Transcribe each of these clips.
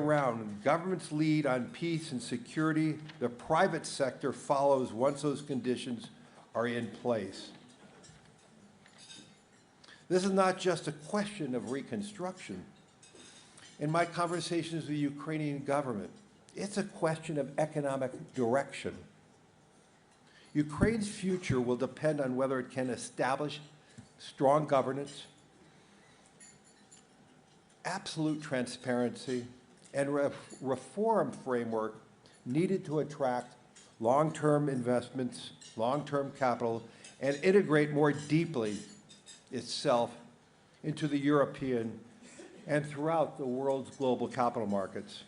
around. Governments lead on peace and security. The private sector follows once those conditions are in place. This is not just a question of reconstruction. In my conversations with the Ukrainian government, it's a question of economic direction. Ukraine's future will depend on whether it can establish strong governance, absolute transparency, and reform framework needed to attract long-term investments, long-term capital, and integrate more deeply itself into the European and throughout the world's global capital markets.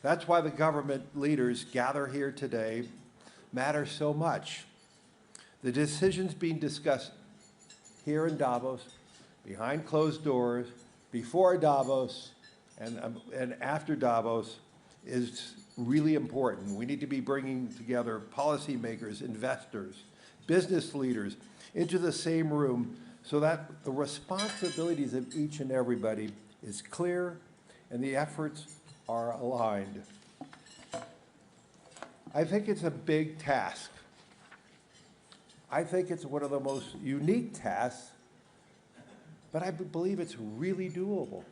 That's why the government leaders gather here today matter so much. The decisions being discussed here in Davos, behind closed doors, before Davos, and after Davos is really important. We need to be bringing together policymakers, investors, business leaders into the same room so that the responsibilities of each and everybody is clear and the efforts are aligned. I think it's a big task. I think it's one of the most unique tasks, but I believe it's really doable.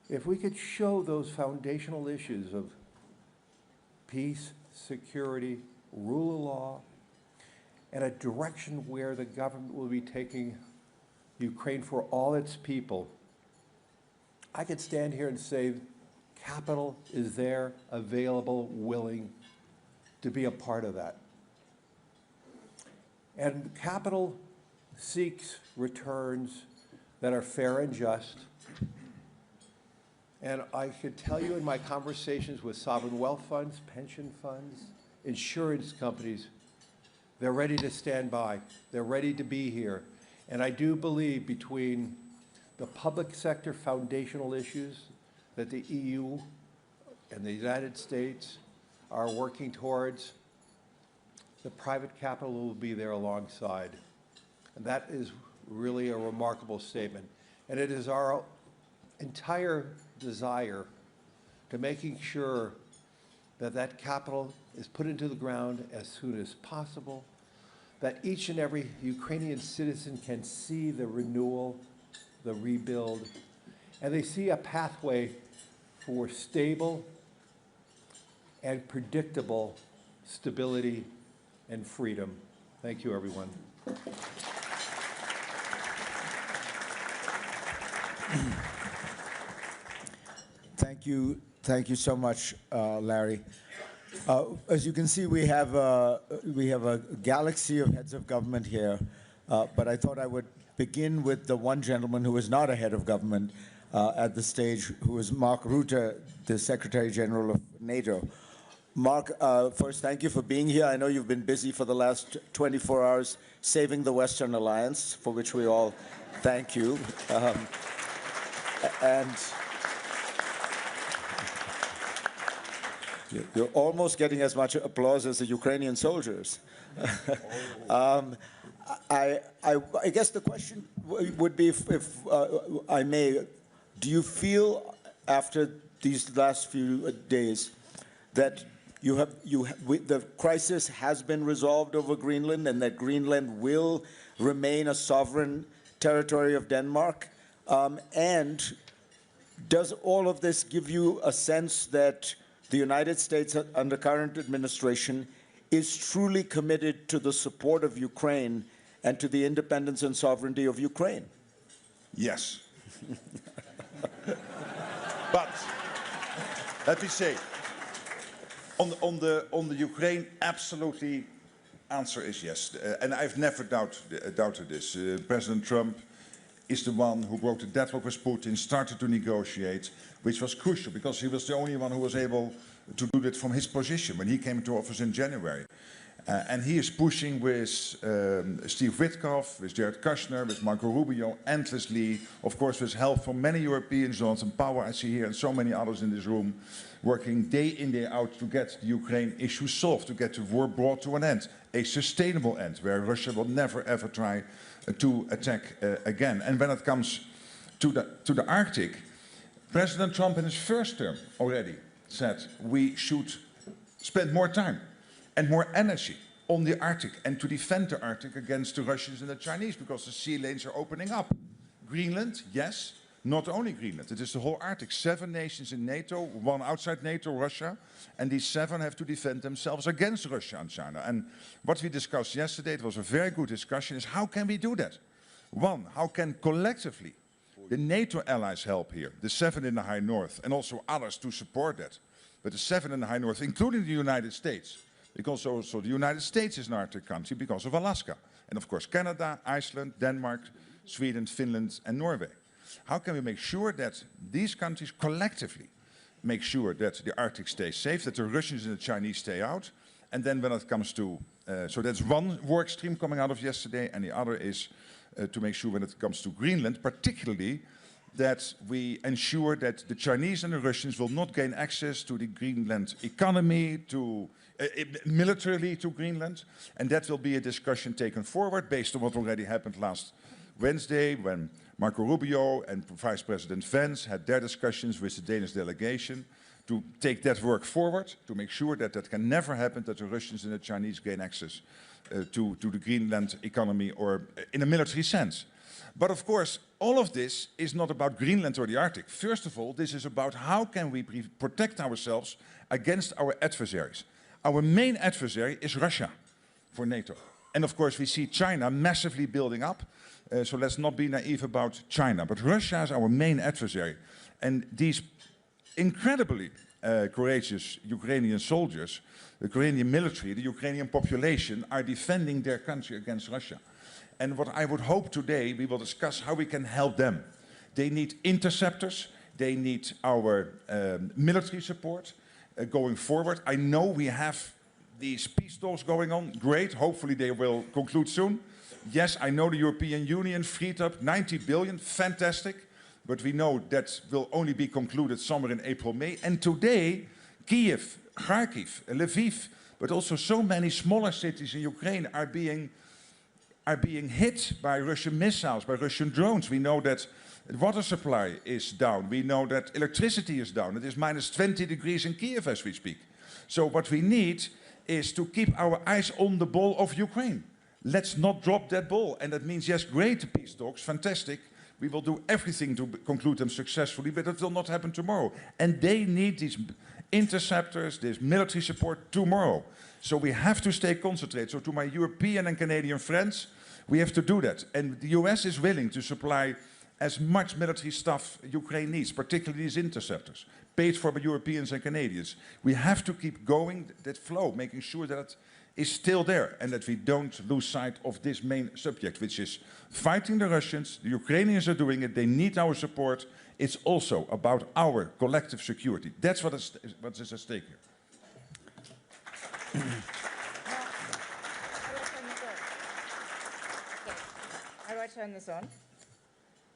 If we could show those foundational issues of peace, security, rule of law, and a direction where the government will be taking Ukraine for all its people, I could stand here and say capital is there, available, willing to be a part of that. And capital seeks returns that are fair and just. And I could tell you in my conversations with sovereign wealth funds, pension funds, insurance companies, they're ready to stand by. They're ready to be here. And I do believe between the public sector foundational issues that the EU and the United States are working towards, the private capital will be there alongside. And that is really a remarkable statement. And it is our entire desire to making sure that that capital is put into the ground as soon as possible, that each and every Ukrainian citizen can see the renewal, the rebuild, and they see a pathway for stable and predictable stability and freedom. Thank you, everyone. Thank you so much, Larry. As you can see, we have a galaxy of heads of government here, but I thought I would begin with the one gentleman who is not a head of government at the stage, who is Mark Rutte, the Secretary General of NATO. Mark, first, thank you for being here. I know you've been busy for the last 24 hours saving the Western Alliance, for which we all thank you. And you're almost getting as much applause as the Ukrainian soldiers. I guess the question would be, if I may, do you feel after these last few days that the crisis has been resolved over Greenland and that Greenland will remain a sovereign territory of Denmark? And does all of this give you a sense that the United States under current administration is truly committed to the support of Ukraine and to the independence and sovereignty of Ukraine? Yes. But let me say, on the Ukraine, absolutely, answer is yes. And I've never doubted this. President Trump is the one who broke the deadlock with Putin, started to negotiate, which was crucial because he was the only one who was able to do that from his position when he came into office in January. And he is pushing with Steve Witkoff, with Jared Kushner, with Marco Rubio, endlessly, of course with help from many Europeans, Jonathan Power I see here, and so many others in this room, working day in, day out to get the Ukraine issue solved, to get the war brought to an end, a sustainable end, where Russia will never ever try to attack again. And when it comes to the Arctic, President Trump in his first term already said we should spend more time and more energy on the Arctic and to defend the Arctic against the Russians and the Chinese because the sea lanes are opening up. Greenland, yes, not only Greenland, it is the whole Arctic. 7 nations in NATO, 1 outside NATO, Russia, and these 7 have to defend themselves against Russia and China. And what we discussed yesterday, it was a very good discussion, is how can we do that? 1, how can collectively the NATO allies help here, the 7 in the High North, and also others to support that. But the 7 in the High North, including the United States, because also the United States is an Arctic country because of Alaska. And of course Canada, Iceland, Denmark, Sweden, Finland and Norway. How can we make sure that these countries collectively make sure that the Arctic stays safe, that the Russians and the Chinese stay out? And then when it comes to, so that's one work stream coming out of yesterday, and the other is to make sure when it comes to Greenland, particularly that we ensure that the Chinese and the Russians will not gain access to the Greenland economy, to militarily to Greenland, and that will be a discussion taken forward based on what already happened last Wednesday when Marco Rubio and Vice President Vance had their discussions with the Danish delegation to take that work forward, to make sure that that can never happen, that the Russians and the Chinese gain access to the Greenland economy or in a military sense. But of course, all of this is not about Greenland or the Arctic. First of all, this is about how can we protect ourselves against our adversaries. Our main adversary is Russia for NATO. And of course, we see China massively building up. So let's not be naive about China. But Russia is our main adversary. And these incredibly courageous Ukrainian soldiers, the Ukrainian military, the Ukrainian population are defending their country against Russia. And what I would hope today, we will discuss how we can help them. They need interceptors. They need our military support going forward. I know we have these peace talks going on. Great. Hopefully they will conclude soon. Yes, I know the European Union freed up 90 billion. Fantastic. But we know that will only be concluded somewhere in April, May. And today, Kiev, Kharkiv, Lviv, but also so many smaller cities in Ukraine are being hit by Russian missiles, by Russian drones. We know that water supply is down. We know that electricity is down. It is minus 20 degrees in Kiev as we speak. So what we need is to keep our eyes on the ball of Ukraine. Let's not drop that ball. And that means, yes, great peace talks, fantastic. We will do everything to conclude them successfully, but it will not happen tomorrow. And they need these interceptors, this military support tomorrow. So we have to stay concentrated. So to my European and Canadian friends, we have to do that. And the US is willing to supply as much military stuff Ukraine needs, particularly these interceptors, paid for by Europeans and Canadians. We have to keep going that flow, making sure that it is still there and that we don't lose sight of this main subject, which is fighting the Russians. The Ukrainians are doing it. They need our support. It's also about our collective security. That's what is at stake here. How do I turn this on?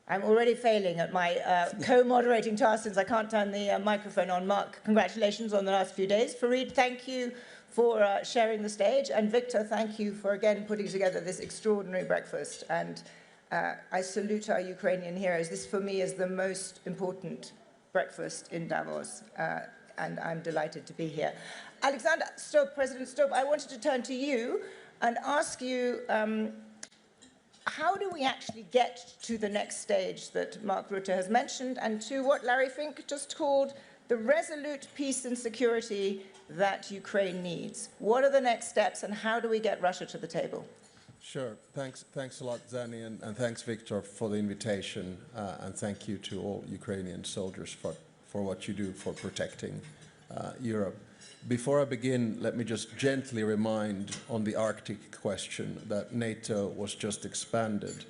I'm already failing at my co-moderating task since I can't turn the microphone on. Mark, congratulations on the last few days. Fareed, thank you for sharing the stage. And Victor, thank you for again putting together this extraordinary breakfast. And I salute our Ukrainian heroes. This for me is the most important breakfast in Davos. And I'm delighted to be here. Alexander Stubb, President Stubb, I wanted to turn to you and ask you, how do we actually get to the next stage that Mark Rutte has mentioned and to what Larry Fink just called the resolute peace and security that Ukraine needs? What are the next steps and how do we get Russia to the table? Sure. Thanks a lot, Zani, and thanks, Victor, for the invitation. And thank you to all Ukrainian soldiers for what you do for protecting Europe. Before I begin, let me just gently remind on the Arctic question that NATO was just expanded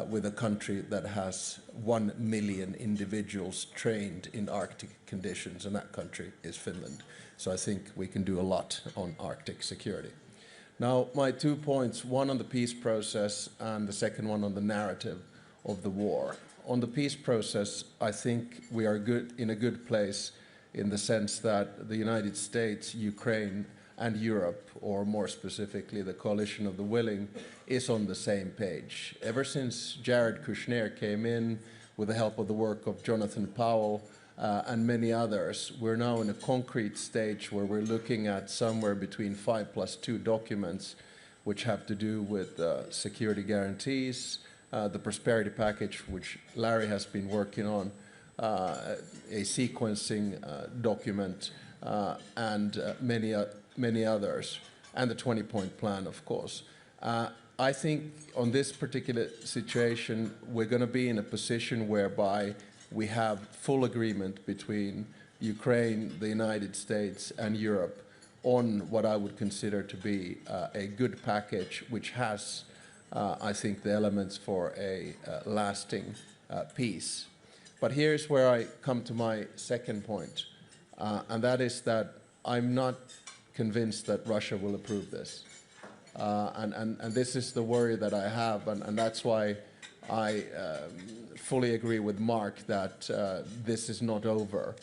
with a country that has 1 million individuals trained in Arctic conditions, and that country is Finland. So I think we can do a lot on Arctic security. Now, my 2 points, one on the peace process and the second one on the narrative of the war. On the peace process, I think we are in a good place in the sense that the United States, Ukraine, and Europe, or more specifically the coalition of the willing, is on the same page. Ever since Jared Kushner came in, with the help of the work of Jonathan Powell and many others, we're now in a concrete stage where we're looking at somewhere between 5+2 documents which have to do with security guarantees, the prosperity package, which Larry has been working on, a sequencing document, and many others, and the 20-point plan, of course. I think on this particular situation, we're going to be in a position whereby we have full agreement between Ukraine, the United States, and Europe on what I would consider to be a good package, which has, I think, the elements for a lasting peace. But here's where I come to my second point, and that is that I'm not convinced that Russia will approve this. And this is the worry that I have, and that's why I fully agree with Mark that this is not over.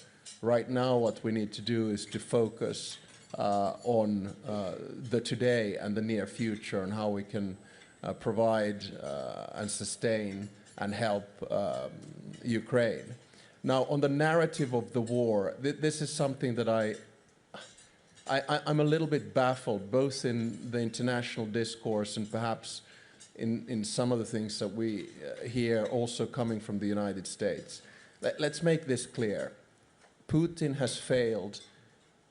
Right now, what we need to do is to focus on the today and the near future and how we can provide and sustain and help Ukraine. Now, on the narrative of the war, this is something that I'm a little bit baffled, both in the international discourse and perhaps in some of the things that we hear also coming from the United States. Let's make this clear. Putin has failed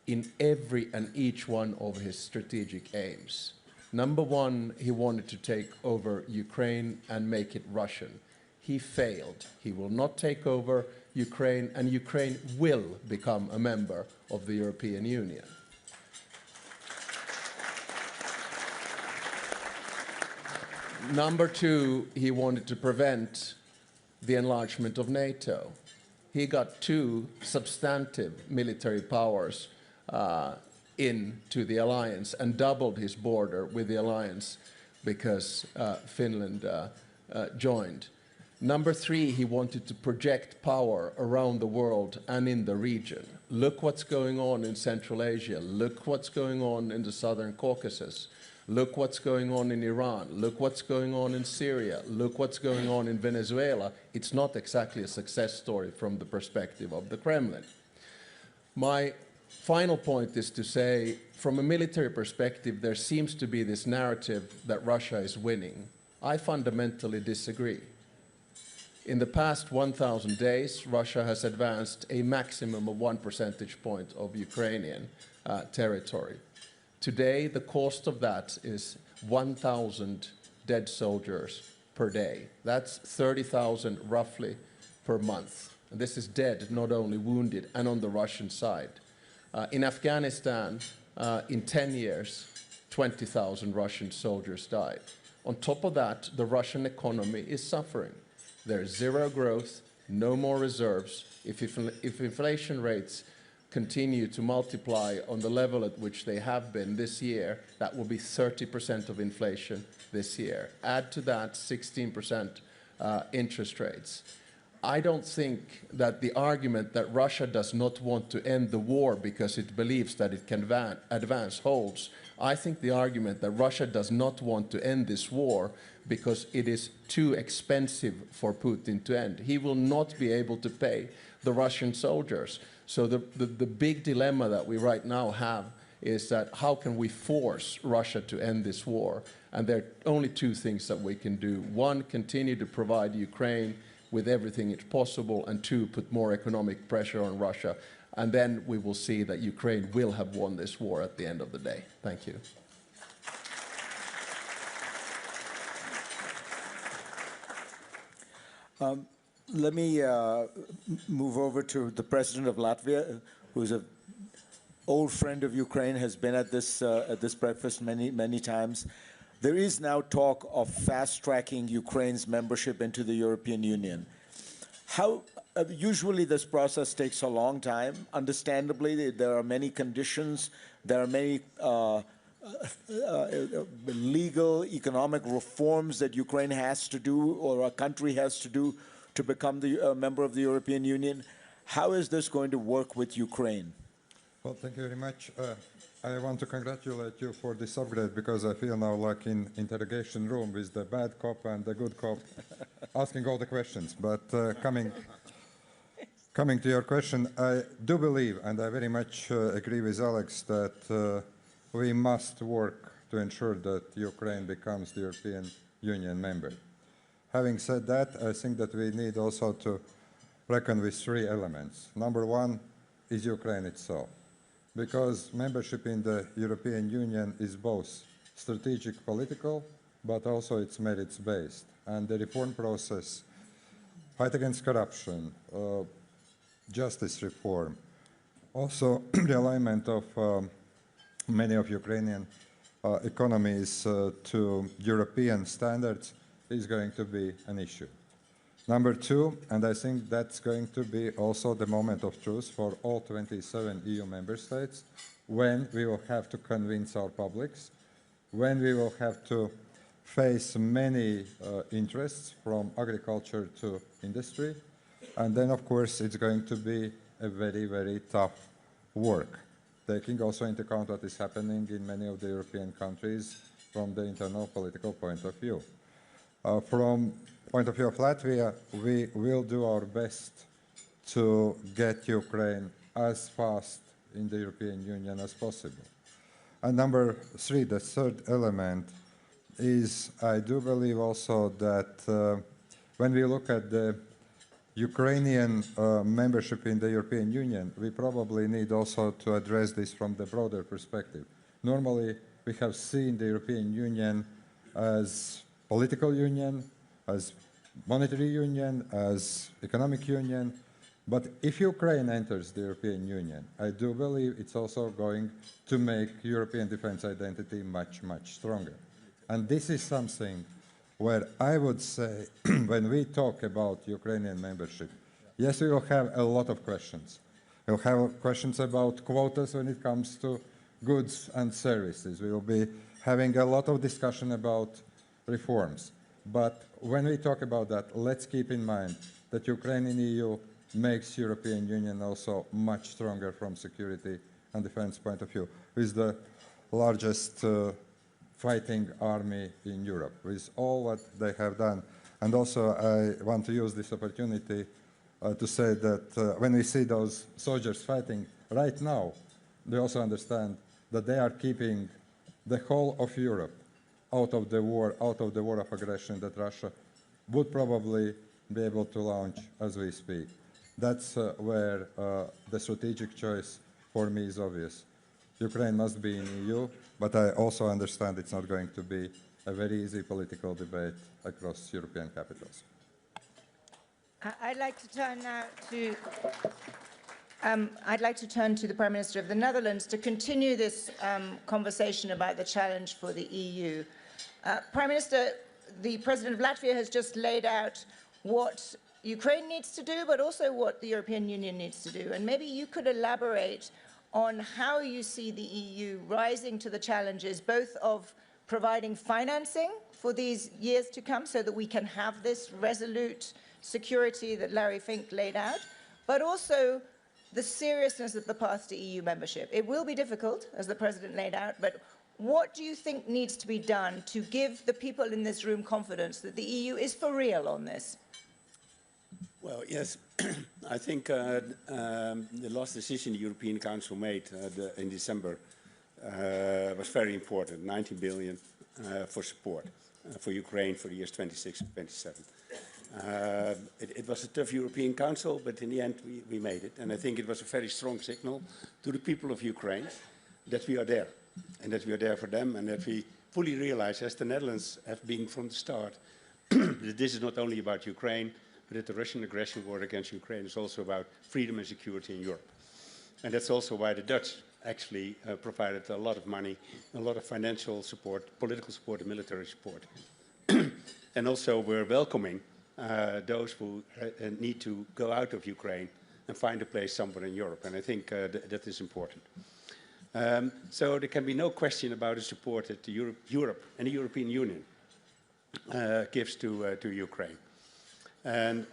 in every and each one of his strategic aims. Number one, he wanted to take over Ukraine and make it Russian. He failed. He will not take over Ukraine, and Ukraine will become a member of the European Union. Number two, he wanted to prevent the enlargement of NATO. He got two substantive military powers into the alliance and doubled his border with the alliance because Finland joined. Number three, he wanted to project power around the world and in the region. Look what's going on in Central Asia. Look what's going on in the Southern Caucasus. Look what's going on in Iran. Look what's going on in Syria. Look what's going on in Venezuela. It's not exactly a success story from the perspective of the Kremlin. My final point is to say, from a military perspective, there seems to be this narrative that Russia is winning. I fundamentally disagree. In the past 1,000 days, Russia has advanced a maximum of 1 percentage point of Ukrainian territory. Today, the cost of that is 1,000 dead soldiers per day. That's 30,000 roughly per month. And this is dead, not only wounded, and on the Russian side. In Afghanistan, in 10 years, 20,000 Russian soldiers died. On top of that, the Russian economy is suffering. There's zero growth, no more reserves. If inflation rates continue to multiply on the level at which they have been this year, that will be 30% of inflation this year. Add to that 16% interest rates. I don't think that the argument that Russia does not want to end the war because it believes that it can advance holds. I think the argument that Russia does not want to end this war because it is too expensive for Putin to end. He will not be able to pay the Russian soldiers. So the big dilemma that we right now have is that how can we force Russia to end this war? And there are only two things that we can do. One, continue to provide Ukraine with everything it's possible, and two, put more economic pressure on Russia. And then we will see that Ukraine will have won this war at the end of the day. Thank you. Let me move over to the president of Latvia, who's an old friend of Ukraine, has been at this breakfast many times. There is now talk of fast-tracking Ukraine's membership into the European Union. Usually this process takes a long time. Understandably, there are many conditions. There are many legal, economic reforms that Ukraine has to do, or a country has to do, to become the member of the European Union. How is this going to work with Ukraine? Well, thank you very much. I want to congratulate you for this upgrade because I feel now like in interrogation room with the bad cop and the good cop asking all the questions. But coming to your question, I do believe, and I very much agree with Alex, that we must work to ensure that Ukraine becomes the European Union member. Having said that, I think that we need also to reckon with three elements. Number one is Ukraine itself, because membership in the European Union is both strategic political, but also it's merits-based. And the reform process, fight against corruption, justice reform, also the alignment of many of Ukrainian economies to European standards is going to be an issue. Number two, and I think that's going to be also the moment of truth for all 27 EU member states, when we will have to convince our publics, when we will have to face many interests from agriculture to industry, and then of course it's going to be a very, very tough work, taking also into account what is happening in many of the European countries from the internal political point of view. From point of view of Latvia, we will do our best to get Ukraine as fast in the European Union as possible. And number three, the third element, is I do believe also that when we look at the Ukrainian membership in the European Union, we probably need also to address this from the broader perspective. Normally, we have seen the European Union as political union, as monetary union, as economic union. But if Ukraine enters the European Union, I do believe it's also going to make European defense identity much, much stronger. And this is something where I would say, when we talk about Ukrainian membership, yes, we will have a lot of questions. We'll have questions about quotas when it comes to goods and services. We will be having a lot of discussion about reforms. But when we talk about that, let's keep in mind that Ukraine in the EU makes European Union also much stronger from security and defense point of view, with the largest fighting army in Europe, with all what they have done. And also I want to use this opportunity to say that when we see those soldiers fighting right now, they also understand that they are keeping the whole of Europe out of the war of aggression that Russia would probably be able to launch as we speak. That's where the strategic choice for me is obvious. Ukraine must be in the EU, but I also understand it's not going to be a very easy political debate across European capitals. I'd like to turn now to the Prime Minister of the Netherlands to continue this conversation about the challenge for the EU. Prime Minister, the President of Latvia has just laid out what Ukraine needs to do, but also what the European Union needs to do. And maybe you could elaborate on how you see the EU rising to the challenges, both of providing financing for these years to come so that we can have this resolute security that Larry Fink laid out, but also the seriousness of the path to EU membership. It will be difficult, as the President laid out, but what do you think needs to be done to give the people in this room confidence that the EU is for real on this? Well, yes, I think the last decision the European Council made in December was very important, 19 billion for support for Ukraine for the years 26 and 27. It was a tough European Council, but in the end we made it. And I think it was a very strong signal to the people of Ukraine that we are there, and that we are there for them, and that we fully realize, as the Netherlands have been from the start, that this is not only about Ukraine, but that the Russian aggression war against Ukraine is also about freedom and security in Europe. And that's also why the Dutch actually provided a lot of money, a lot of financial support, political support and military support. And also we're welcoming those who need to go out of Ukraine and find a place somewhere in Europe. And I think that is important. So there can be no question about the support that Europe and the European Union gives to Ukraine. And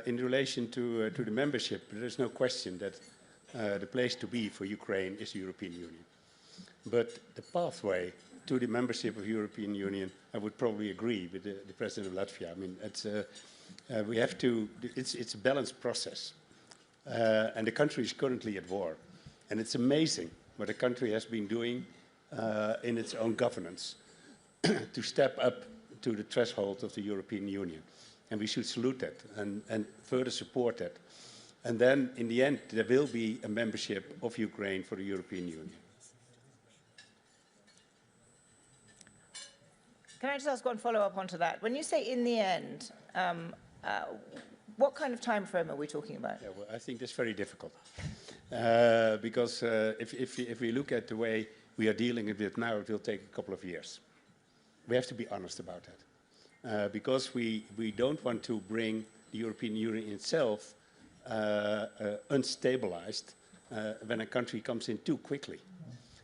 in relation to the membership, there is no question that the place to be for Ukraine is the European Union. But the pathway to the membership of the European Union, I would probably agree with the President of Latvia. I mean, we have to, it's a balanced process. And the country is currently at war. And it's amazing what the country has been doing in its own governance to step up to the threshold of the European Union. And we should salute that and further support that. And then, in the end, there will be a membership of Ukraine for the European Union. Can I just ask one follow-up onto that? When you say in the end, what kind of time frame are we talking about? Yeah, well, I think that's very difficult. Because if we look at the way we are dealing with it now, it will take a couple of years. We have to be honest about that. Because we don't want to bring the European Union itself unstabilized when a country comes in too quickly.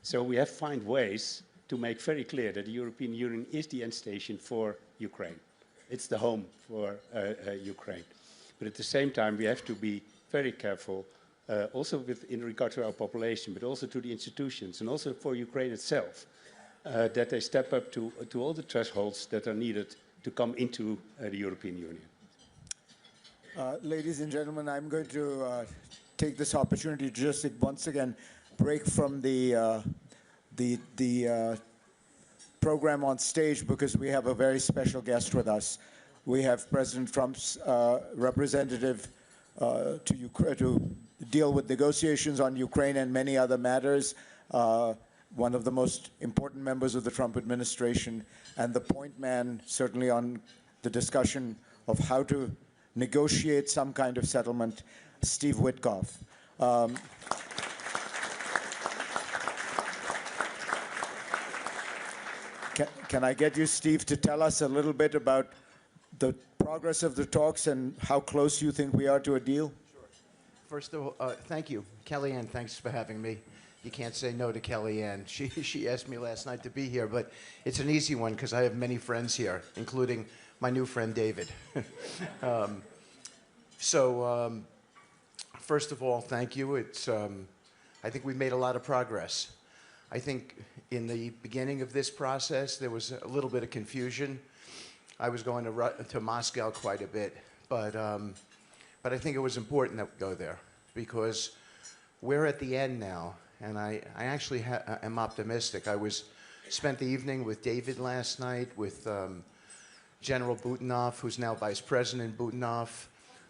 So we have to find ways to make very clear that the European Union is the end station for Ukraine. It's the home for Ukraine. But at the same time, we have to be very careful, also in regard to our population, but also to the institutions, and also for Ukraine itself, that they step up to all the thresholds that are needed to come into the European Union. Ladies and gentlemen, I'm going to take this opportunity to just once again break from the program on stage, because we have a very special guest with us. We have President Trump's representative to deal with negotiations on Ukraine and many other matters, one of the most important members of the Trump administration, and the point man certainly on the discussion of how to negotiate some kind of settlement, Steve Witkoff. Can I get you, Steve, to tell us a little bit about the progress of the talks and how close you think we are to a deal? Sure. First of all, thank you. Kellyanne, thanks for having me. You can't say no to Kellyanne. She asked me last night to be here, but it's an easy one because I have many friends here, including my new friend David. First of all, thank you. I think we've made a lot of progress. I think in the beginning of this process, there was a little bit of confusion. I was going to Moscow quite a bit, but I think it was important that we go there because we're at the end now, and I actually am optimistic. I spent the evening with David last night, with General Budanov, who's now Vice President Budanov,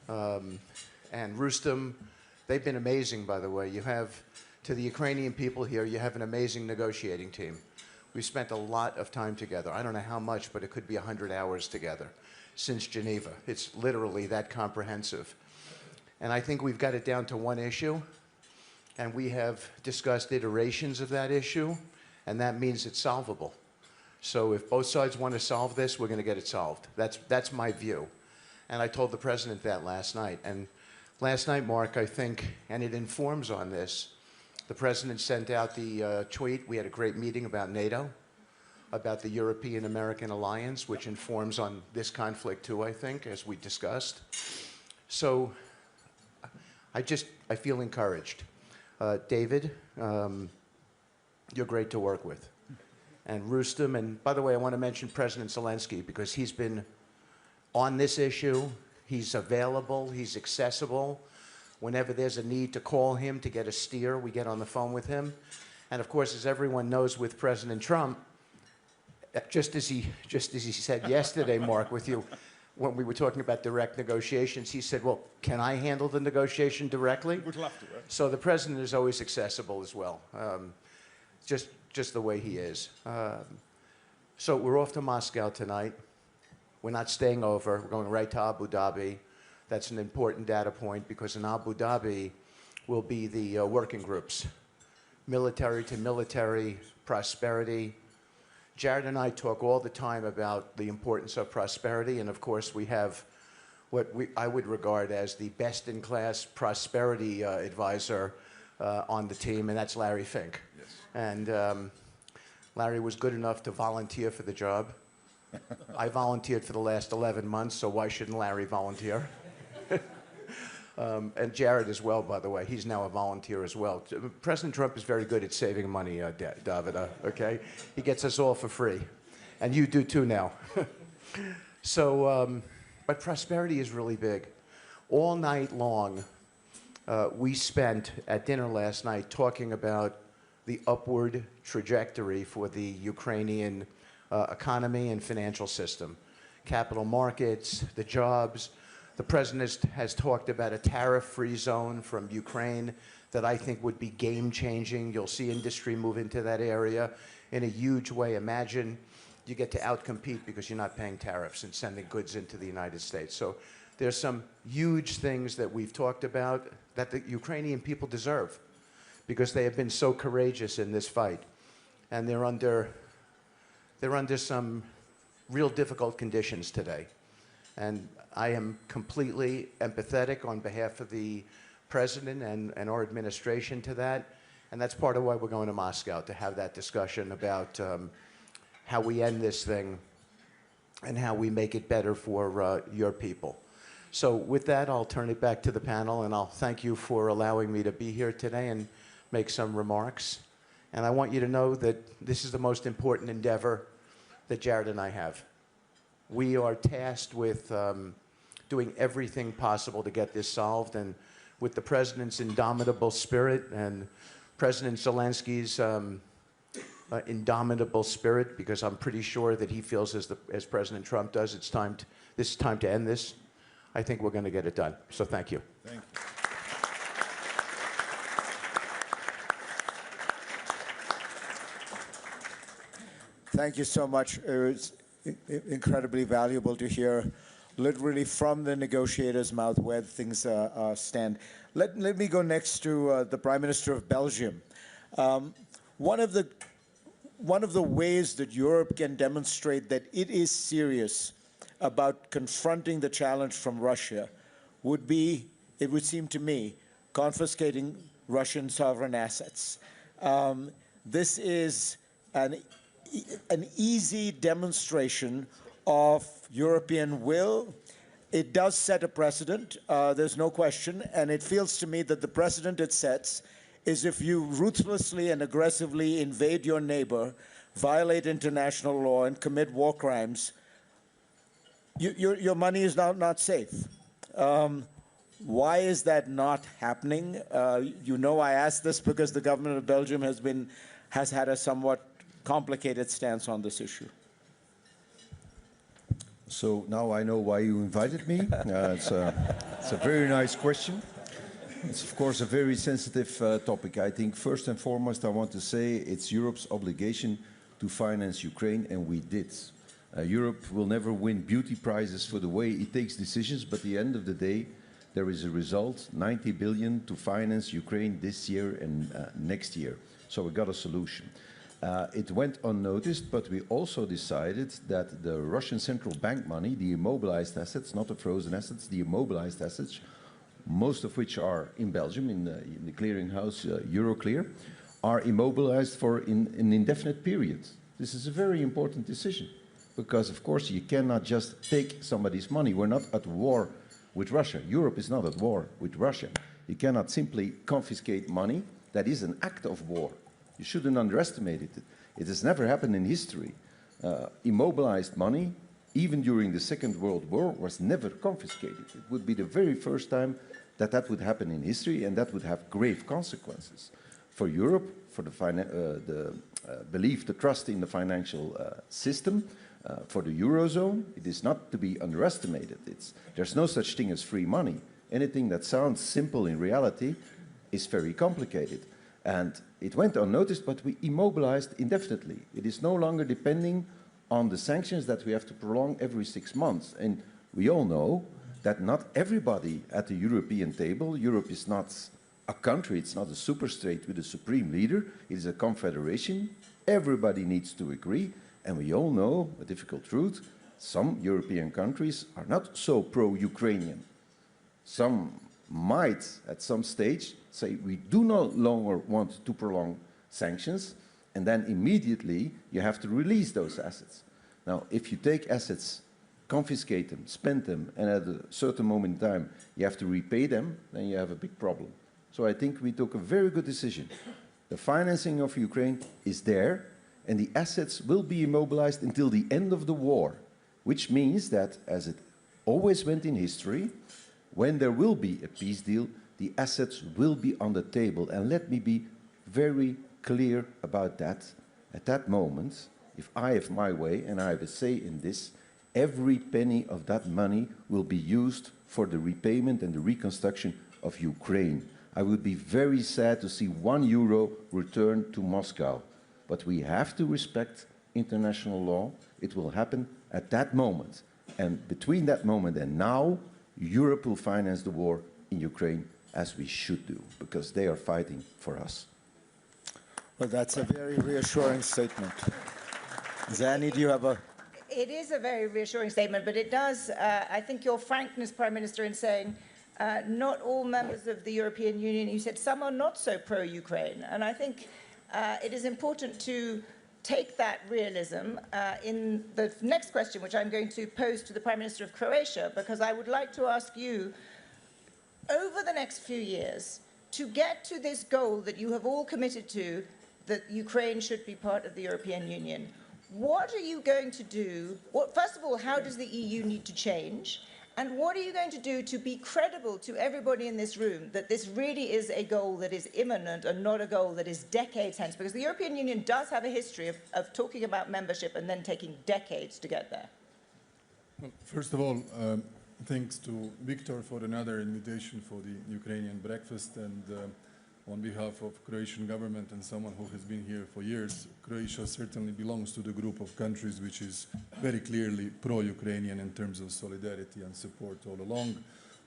and Rustem. They've been amazing, by the way. You have, to the Ukrainian people here, you have an amazing negotiating team. We spent a lot of time together. I don't know how much, but it could be 100 hours together since Geneva. It's literally that comprehensive. And I think we've got it down to one issue, and we have discussed iterations of that issue, and that means it's solvable. So if both sides want to solve this, we're going to get it solved. That's my view. And I told the president that last night. And last night, Mark, I think, and it informs on this, the president sent out the tweet. We had a great meeting about NATO, about the European-American alliance, which informs on this conflict too, I think, as we discussed. So I feel encouraged. David, you're great to work with. And Rustem, and by the way, I want to mention President Zelensky because he's been on this issue. He's available, he's accessible. Whenever there's a need to call him to get a steer, we get on the phone with him. And of course, as everyone knows with President Trump, just as he said yesterday, Mark, with you, when we were talking about direct negotiations, he said, well, can I handle the negotiation directly? Would love to, right? So the president is always accessible as well, just the way he is. So we're off to Moscow tonight. We're not staying over. We're going right to Abu Dhabi. That's an important data point because in Abu Dhabi will be the working groups, military to military, prosperity. Jared and I talk all the time about the importance of prosperity, and of course we have what I would regard as the best-in-class prosperity advisor on the team, and that's Larry Fink. Yes. And Larry was good enough to volunteer for the job. I volunteered for the last 11 months, so why shouldn't Larry volunteer? And Jared as well, by the way. He's now a volunteer as well. President Trump is very good at saving money, David, okay? He gets us all for free. And you do too now. So, but prosperity is really big. All night long, we spent at dinner last night talking about the upward trajectory for the Ukrainian economy and financial system. Capital markets, the jobs. The president has talked about a tariff-free zone from Ukraine that I think would be game-changing. You'll see industry move into that area in a huge way. Imagine you get to outcompete because you're not paying tariffs and sending goods into the United States. So there's some huge things that we've talked about that the Ukrainian people deserve because they have been so courageous in this fight. And they're under some real difficult conditions today. And I am completely empathetic on behalf of the president and our administration to that. And that's part of why we're going to Moscow, to have that discussion about how we end this thing and how we make it better for your people. So with that, I'll turn it back to the panel, and I'll thank you for allowing me to be here today and make some remarks. And I want you to know that this is the most important endeavor that Jared and I have. We are tasked with doing everything possible to get this solved, and with the president's indomitable spirit and President Zelensky's indomitable spirit, because I'm pretty sure that he feels as President Trump does, this is time to end this. I think we're going to get it done. So thank you. Thank you. Thank you so much. It was incredibly valuable to hear literally from the negotiator's mouth where things stand. Let me go next to the Prime Minister of Belgium. One of the ways that Europe can demonstrate that it is serious about confronting the challenge from Russia would be, it would seem to me, confiscating Russian sovereign assets. This is an easy demonstration of European will. It does set a precedent, there's no question, and it feels to me that the precedent it sets is if you ruthlessly and aggressively invade your neighbor, violate international law, and commit war crimes, your money is now not safe. Why is that not happening? You know I ask this because the government of Belgium has had a somewhat complicated stance on this issue. So now I know why you invited me. It's a very nice question. It's of course a very sensitive topic. I think first and foremost I want to say it's Europe's obligation to finance Ukraine, and we did. Europe will never win beauty prizes for the way it takes decisions, but at the end of the day, there is a result, 90 billion to finance Ukraine this year and next year. So we got a solution. It went unnoticed, but we also decided that the Russian central bank money, the immobilized assets, not the frozen assets, the immobilized assets, most of which are in Belgium, in the clearinghouse Euroclear, are immobilized for an indefinite period. This is a very important decision. Because, of course, you cannot just take somebody's money. We're not at war with Russia. Europe is not at war with Russia. You cannot simply confiscate money. That is an act of war. You shouldn't underestimate it. It has never happened in history. Immobilized money, even during the Second World War, was never confiscated. It would be the very first time that that would happen in history, and that would have grave consequences for Europe, for the belief, the trust in the financial system, for the Eurozone. It is not to be underestimated. There's no such thing as free money. Anything that sounds simple in reality is very complicated. And it went unnoticed, but we immobilized indefinitely. It is no longer depending on the sanctions that we have to prolong every 6 months. And we all know that not everybody at the European table, Europe is not a country, it's not a superstate with a supreme leader, it is a confederation. Everybody needs to agree. And we all know a difficult truth, some European countries are not so pro-Ukrainian. Some might, at some stage, say we do no longer want to prolong sanctions, and then immediately you have to release those assets. Now, if you take assets confiscate them, spend them, and at a certain moment in time you have to repay them, then you have a big problem. So I think we took a very good decision. The financing of Ukraine is there, and the assets will be immobilized until the end of the war, which means that, as it always went in history, when there will be a peace deal, the assets will be on the table. And let me be very clear about that. At that moment, if I have my way and I have a say in this, every penny of that money will be used for the repayment and the reconstruction of Ukraine. I would be very sad to see €1 return to Moscow. But we have to respect international law. It will happen at that moment. And between that moment and now, Europe will finance the war in Ukraine, as we should do, because they are fighting for us. Well, that's a very reassuring statement. Zani, do you have a... It is a very reassuring statement, but it does, I think your frankness, Prime Minister, in saying not all members of the European Union, you said some are not so pro-Ukraine. And I think it is important to take that realism in the next question, which I'm going to pose to the Prime Minister of Croatia, because I would like to ask you, over the next few years, to get to this goal that you have all committed to, that Ukraine should be part of the European Union, what are you going to do? First of all, how does the EU need to change? And what are you going to do to be credible to everybody in this room that this really is a goal that is imminent and not a goal that is decades hence? Because the European Union does have a history of talking about membership and then taking decades to get there. Well, first of all, thanks to Victor for another invitation for the Ukrainian breakfast, and on behalf of Croatian government and someone who has been here for years, Croatia certainly belongs to the group of countries which is very clearly pro-Ukrainian in terms of solidarity and support all along,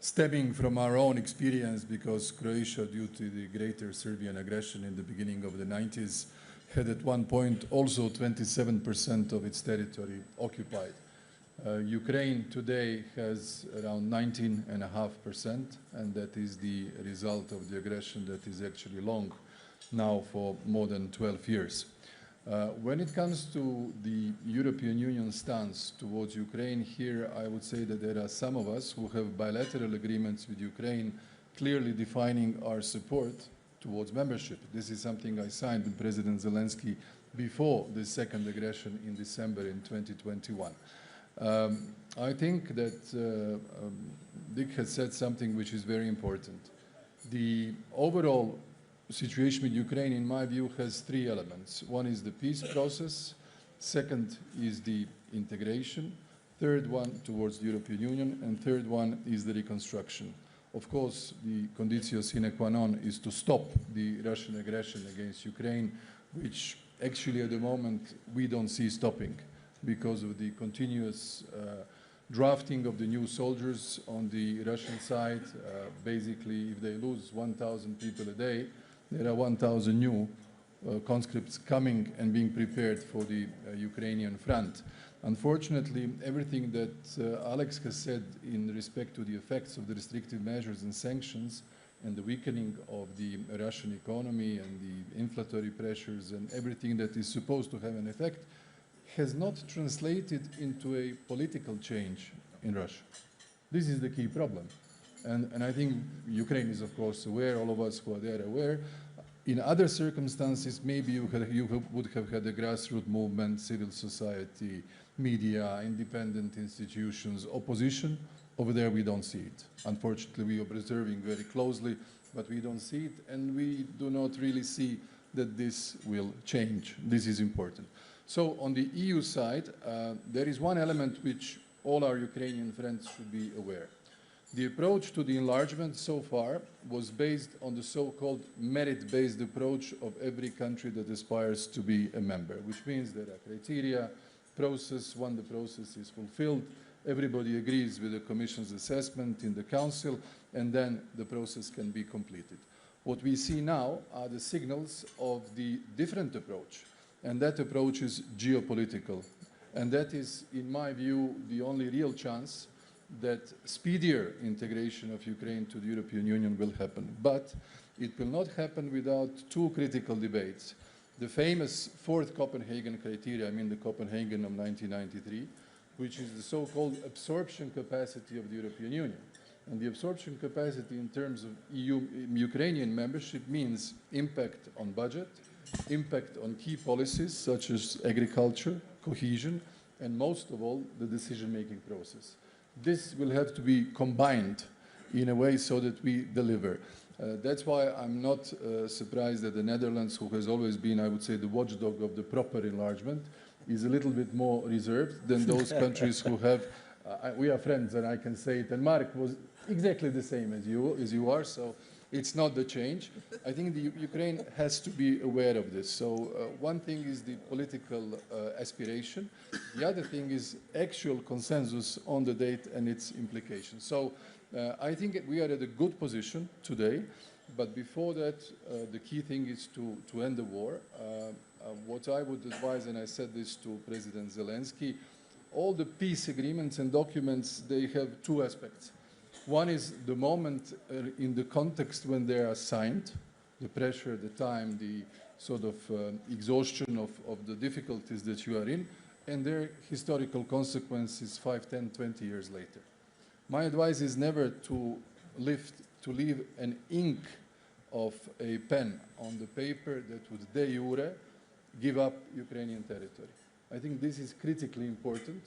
stemming from our own experience, because Croatia, due to the greater Serbian aggression in the beginning of the 90s, had at one point also 27% of its territory occupied. Ukraine today has around 19.5%, and that is the result of the aggression that is actually long now for more than 12 years. When it comes to the European Union stance towards Ukraine, here I would say that there are some of us who have bilateral agreements with Ukraine clearly defining our support towards membership. This is something I signed with President Zelensky before the second aggression in December in 2021. I think that Dick has said something which is very important. The overall situation with Ukraine, in my view, has three elements. One is the peace process, second is the integration, third one towards the European Union, and third one is the reconstruction. Of course, the conditio sine qua non is to stop the Russian aggression against Ukraine, which actually at the moment we don't see stopping, because of the continuous drafting of the new soldiers on the Russian side. Basically, if they lose 1,000 people a day, there are 1,000 new conscripts coming and being prepared for the Ukrainian front. Unfortunately, everything that Alex has said in respect to the effects of the restrictive measures and sanctions and the weakening of the Russian economy and the inflationary pressures and everything that is supposed to have an effect has not translated into a political change in Russia. This is the key problem. And I think Ukraine is, of course, aware, all of us who are there aware. In other circumstances, maybe you would have had a grassroots movement, civil society, media, independent institutions, opposition. Over there, we don't see it. Unfortunately, we are observing very closely, but we don't see it, and we do not really see that this will change. This is important. So on the EU side, there is one element which all our Ukrainian friends should be aware. The approach to the enlargement so far was based on the so-called merit-based approach of every country that aspires to be a member, which means there are criteria, process. When the process is fulfilled, everybody agrees with the Commission's assessment in the Council, and then the process can be completed. What we see now are the signals of the different approach, and that approach is geopolitical. And that is, in my view, the only real chance that speedier integration of Ukraine to the European Union will happen. But it will not happen without two critical debates. The famous fourth Copenhagen criteria, I mean the Copenhagen of 1993, which is the so-called absorption capacity of the European Union. And the absorption capacity in terms of Ukrainian membership means impact on budget, impact on key policies such as agriculture, cohesion, and most of all, the decision-making process. This will have to be combined in a way so that we deliver. That's why I'm not surprised that the Netherlands, who has always been, I would say, the watchdog of the proper enlargement, is a little bit more reserved than those countries who have, we are friends and I can say it, and Mark was exactly the same as you are, so it's not the change. I think the Ukraine has to be aware of this. So one thing is the political aspiration. The other thing is actual consensus on the date and its implications. So I think we are at a good position today, but before that, the key thing is to end the war. What I would advise, and I said this to President Zelensky, all the peace agreements and documents, they have two aspects. One is the moment in the context when they are signed, the pressure, the time, the sort of exhaustion of the difficulties that you are in, and their historical consequences 5, 10, 20 years later. My advice is never to leave an ink of a pen on the paper that would de jure give up Ukrainian territory. I think this is critically important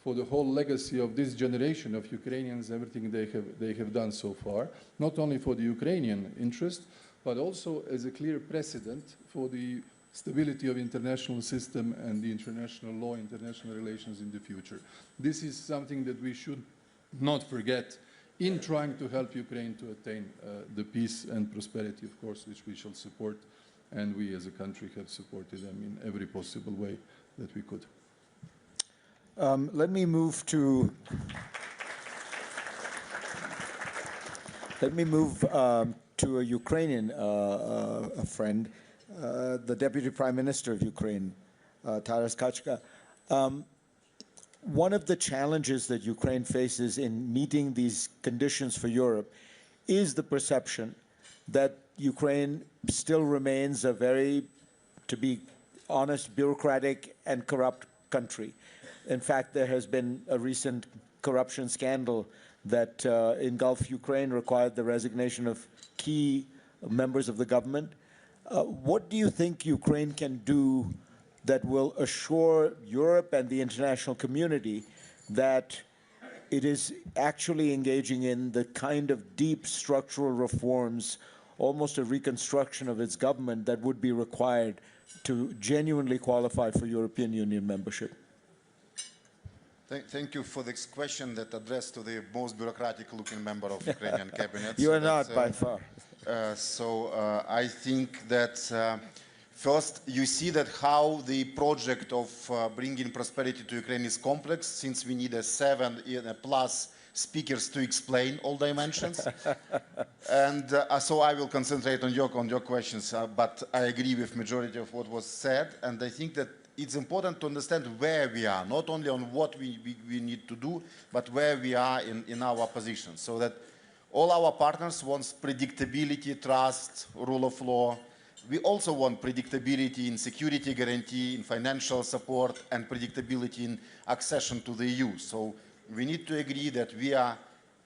for the whole legacy of this generation of Ukrainians, everything they have done so far, not only for the Ukrainian interest, but also as a clear precedent for the stability of international system and the international law, international relations in the future. This is something that we should not forget in trying to help Ukraine to attain the peace and prosperity, of course, which we shall support, and we as a country have supported them in every possible way that we could. Let me move to a Ukrainian friend, the Deputy Prime Minister of Ukraine, Taras Kachka. One of the challenges that Ukraine faces in meeting these conditions for Europe is the perception that Ukraine still remains a very, to be honest, bureaucratic and corrupt country. In fact, there has been a recent corruption scandal that engulfed Ukraine, required the resignation of key members of the government. What do you think Ukraine can do that will assure Europe and the international community that it is actually engaging in the kind of deep structural reforms, almost a reconstruction of its government that would be required to genuinely qualify for European Union membership? Thank you for this question that addressed to the most bureaucratic-looking member of the Ukrainian cabinet. You are not, by far. I think that first, you see that how the project of bringing prosperity to Ukraine is complex, since we need 7+ speakers to explain all dimensions. And so I will concentrate on your questions, but I agree with majority of what was said, and I think that it's important to understand where we are, not only on what we need to do, but where we are in our position, so that all our partners want predictability, trust, rule of law. We also want predictability in security guarantee, in financial support, and predictability in accession to the EU. So we need to agree that we are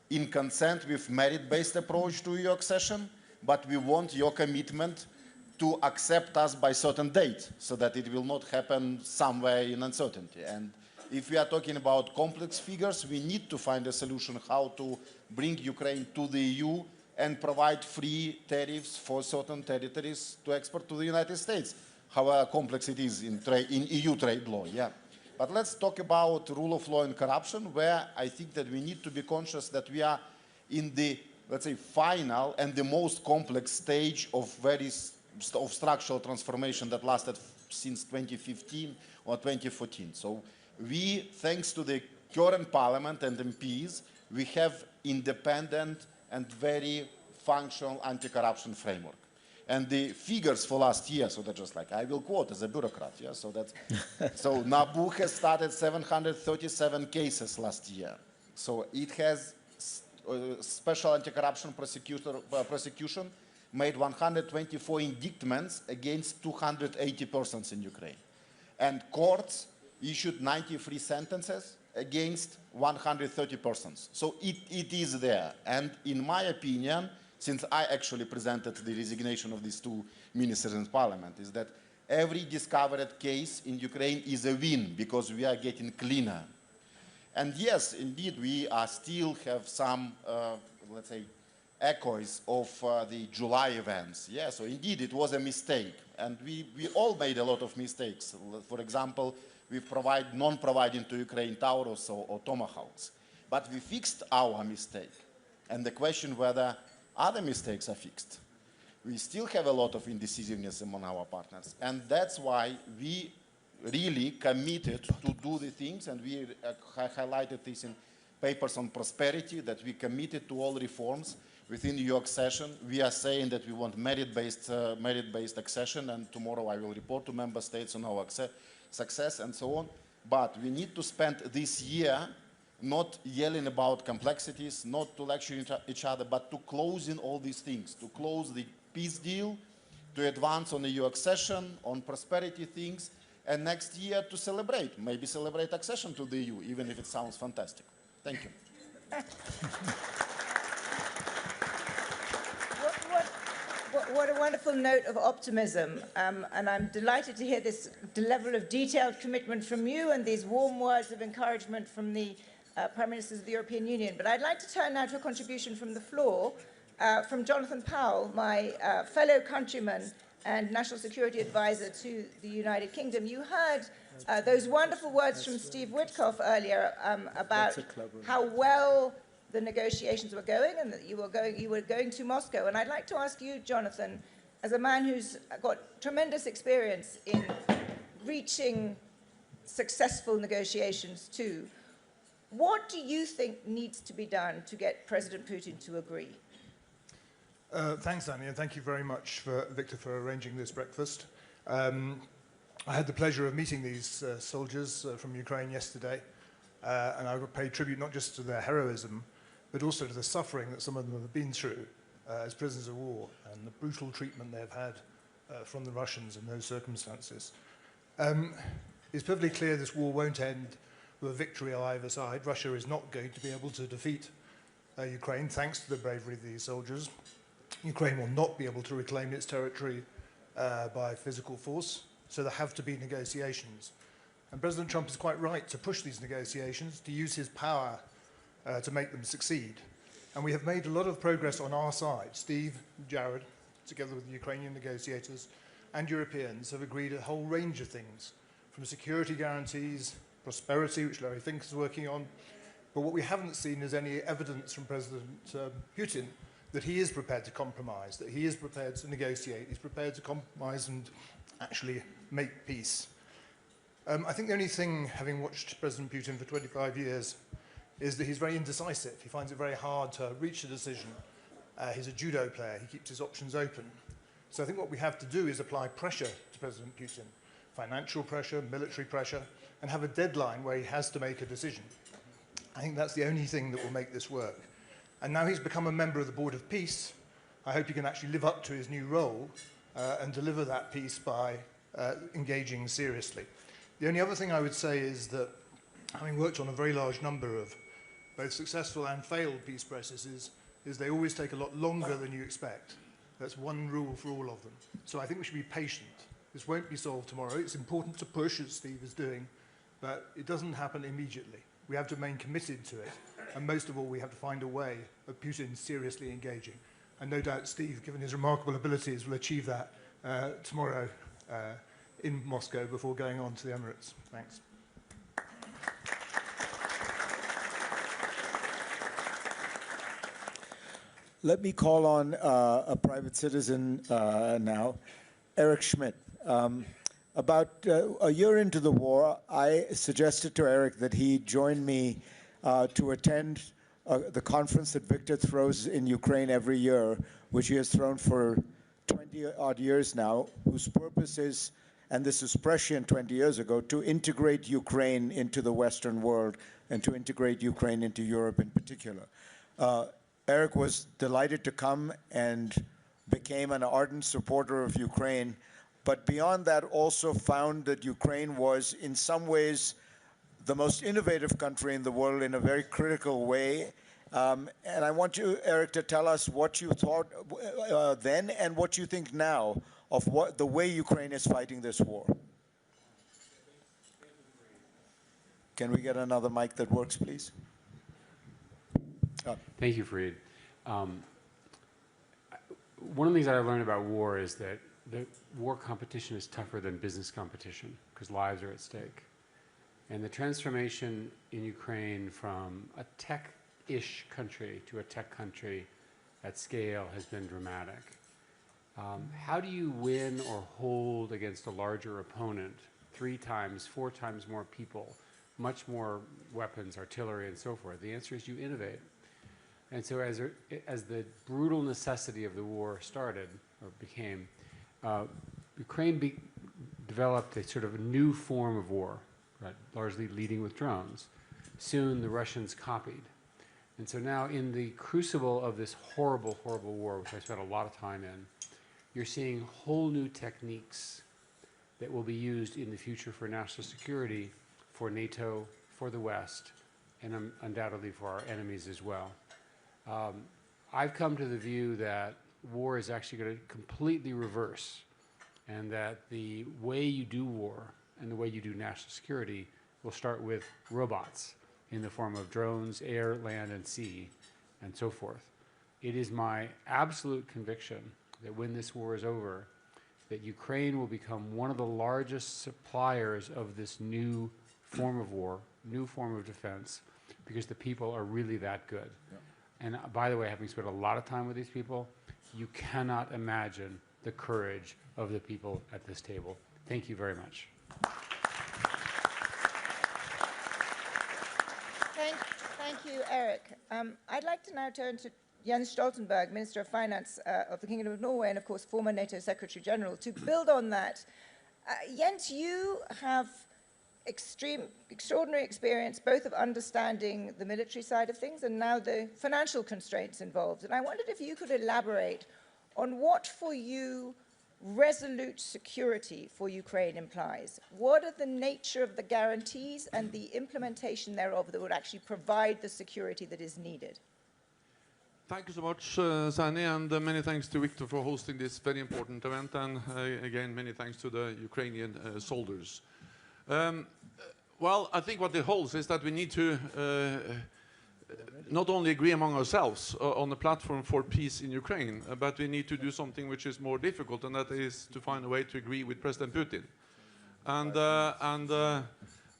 in consent with merit-based approach to EU accession, but we want your commitment to accept us by certain date, so that it will not happen somewhere in uncertainty. And if we are talking about complex figures, we need to find a solution how to bring Ukraine to the EU and provide free tariffs for certain territories to export to the United States, however complex it is in EU trade law. Yeah. But let's talk about rule of law and corruption, where I think that we need to be conscious that we are in the, let's say, final and the most complex stage of structural transformation that lasted since 2015 or 2014. So we, thanks to the current parliament and MPs, we have independent and very functional anti-corruption framework. And the figures for last year, so that's just like, I will quote as a bureaucrat, yeah, so that's, so NABU has started 737 cases last year. So it has special anti-corruption prosecution made 124 indictments against 280 persons in Ukraine. And courts issued 93 sentences against 130 persons. So it is there. And in my opinion, since I actually presented the resignation of these two ministers in parliament, is that every discovered case in Ukraine is a win because we are getting cleaner. And yes, indeed, we still have some, let's say, echoes of the July events. Yeah, so indeed, it was a mistake. And we all made a lot of mistakes. For example, we non-providing to Ukraine Taurus or Tomahawks. But we fixed our mistake. And the question whether other mistakes are fixed. We still have a lot of indecisiveness among our partners. And that's why we really committed to do the things, and we highlighted this in papers on prosperity, that we committed to all reforms within the EU accession. We are saying that we want merit-based accession, and tomorrow I will report to member states on our success and so on. But we need to spend this year not yelling about complexities, not to lecture each other, but to closing all these things, to close the peace deal, to advance on the EU accession, on prosperity things, and next year to celebrate, maybe celebrate accession to the EU, even if it sounds fantastic. Thank you. What a wonderful note of optimism. And I'm delighted to hear this level of detailed commitment from you and these warm words of encouragement from the Prime Ministers of the European Union. But I'd like to turn now to a contribution from the floor from Jonathan Powell, my fellow countryman and National Security Advisor to the United Kingdom. You heard those wonderful words from Steve Witkoff earlier about how well the negotiations were going and that you were going to Moscow. And I'd like to ask you, Jonathan, as a man who's got tremendous experience in reaching successful negotiations too, what do you think needs to be done to get President Putin to agree? Thanks, Annie, and thank you very much, Victor, for arranging this breakfast. I had the pleasure of meeting these soldiers from Ukraine yesterday, and I paid tribute not just to their heroism, but also to the suffering that some of them have been through as prisoners of war and the brutal treatment they've had from the Russians in those circumstances. It's perfectly clear this war won't end with a victory on either side. Russia is not going to be able to defeat Ukraine, thanks to the bravery of these soldiers. Ukraine will not be able to reclaim its territory by physical force, so there have to be negotiations. And President Trump is quite right to push these negotiations, to use his power to make them succeed. And we have made a lot of progress on our side. Steve, Jared, together with the Ukrainian negotiators and Europeans, have agreed a whole range of things, from security guarantees, prosperity, which Larry Fink is working on. But what we haven't seen is any evidence from President Putin that he is prepared to compromise, that he is prepared to negotiate, he's prepared to compromise and actually make peace. I think the only thing, having watched President Putin for 25 years, is that he's very indecisive. He finds it very hard to reach a decision. He's a judo player. He keeps his options open. So I think what we have to do is apply pressure to President Putin, financial pressure, military pressure, and have a deadline where he has to make a decision. I think that's the only thing that will make this work. And now he's become a member of the Board of Peace. I hope he can actually live up to his new role and deliver that peace by engaging seriously. The only other thing I would say is that, having worked on a very large number of both successful and failed peace processes, is they always take a lot longer than you expect. That's one rule for all of them. So I think we should be patient. This won't be solved tomorrow. It's important to push, as Steve is doing, but it doesn't happen immediately. We have to remain committed to it. And most of all, we have to find a way of Putin seriously engaging. And no doubt Steve, given his remarkable abilities, will achieve that tomorrow in Moscow before going on to the Emirates. Thanks. Let me call on a private citizen now, Eric Schmidt. About a year into the war, I suggested to Eric that he join me to attend the conference that Victor throws in Ukraine every year, which he has thrown for 20-odd years now, whose purpose is, and this is prescient 20 years ago, to integrate Ukraine into the Western world and to integrate Ukraine into Europe in particular. Eric was delighted to come and became an ardent supporter of Ukraine, but beyond that also found that Ukraine was in some ways the most innovative country in the world in a very critical way. And I want you, Eric, to tell us what you thought then and what you think now of the way Ukraine is fighting this war. Can we get another mic that works, please? Thank you, Fareed. One of the things that I learned about war is that the war competition is tougher than business competition because lives are at stake. And the transformation in Ukraine from a tech-ish country to a tech country at scale has been dramatic. How do you win or hold against a larger opponent, 3 times, 4 times more people, much more weapons, artillery, and so forth? The answer is you innovate. And so as the brutal necessity of the war started, or became, Ukraine developed a sort of a new form of war, right, largely leading with drones. Soon the Russians copied. And so now in the crucible of this horrible, horrible war, which I spent a lot of time in, you're seeing whole new techniques that will be used in the future for national security, for NATO, for the West, and undoubtedly for our enemies as well. I've come to the view that war is actually going to completely reverse, and that the way you do war and the way you do national security will start with robots in the form of drones, air, land, and sea, and so forth. It is my absolute conviction that when this war is over, that Ukraine will become one of the largest suppliers of this new form of war, new form of defense, because the people are really that good. Yeah. And by the way, having spent a lot of time with these people, you cannot imagine the courage of the people at this table. Thank you very much. Thank you, Eric. I'd like to now turn to Jens Stoltenberg, Minister of Finance of the Kingdom of Norway, and of course former NATO Secretary General, to build on that. Jens, you have extraordinary experience both of understanding the military side of things and now the financial constraints involved. And I wondered if you could elaborate on what for you resolute security for Ukraine implies. What are the nature of the guarantees and the implementation thereof that would actually provide the security that is needed? Thank you so much, Sani, and many thanks to Victor for hosting this very important event, and again, many thanks to the Ukrainian soldiers. Well, I think what it holds is that we need to not only agree among ourselves on a platform for peace in Ukraine, but we need to do something which is more difficult, and that is to find a way to agree with President Putin. And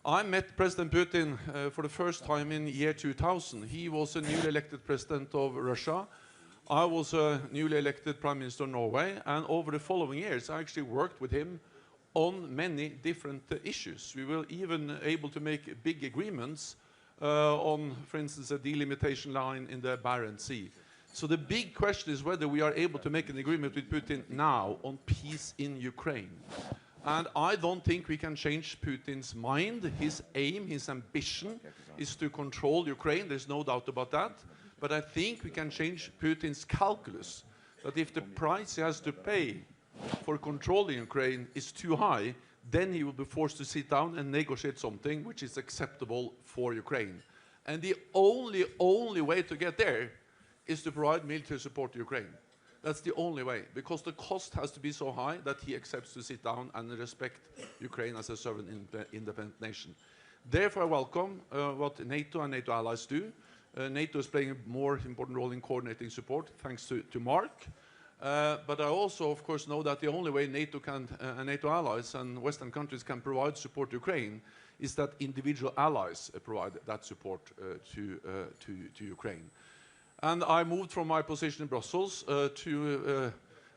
I met President Putin for the first time in year 2000. He was a newly elected president of Russia. I was a newly elected Prime Minister of Norway, and over the following years I actually worked with him on many different issues. We were even able to make big agreements on, for instance, a delimitation line in the Barents Sea. So the big question is whether we are able to make an agreement with Putin now on peace in Ukraine. And I don't think we can change Putin's mind. His aim, his ambition is to control Ukraine. There's no doubt about that. But I think we can change Putin's calculus, that if the price he has to pay for controlling Ukraine is too high, then he will be forced to sit down and negotiate something which is acceptable for Ukraine. And the only way to get there is to provide military support to Ukraine. That's the only way, because the cost has to be so high that he accepts to sit down and respect Ukraine as a sovereign independent nation. Therefore, I welcome what NATO and NATO allies do. NATO is playing a more important role in coordinating support, thanks to Mark. But I also, of course, know that the only way NATO can, NATO allies and Western countries can provide support to Ukraine is that individual allies provide that support to Ukraine. And I moved from my position in Brussels to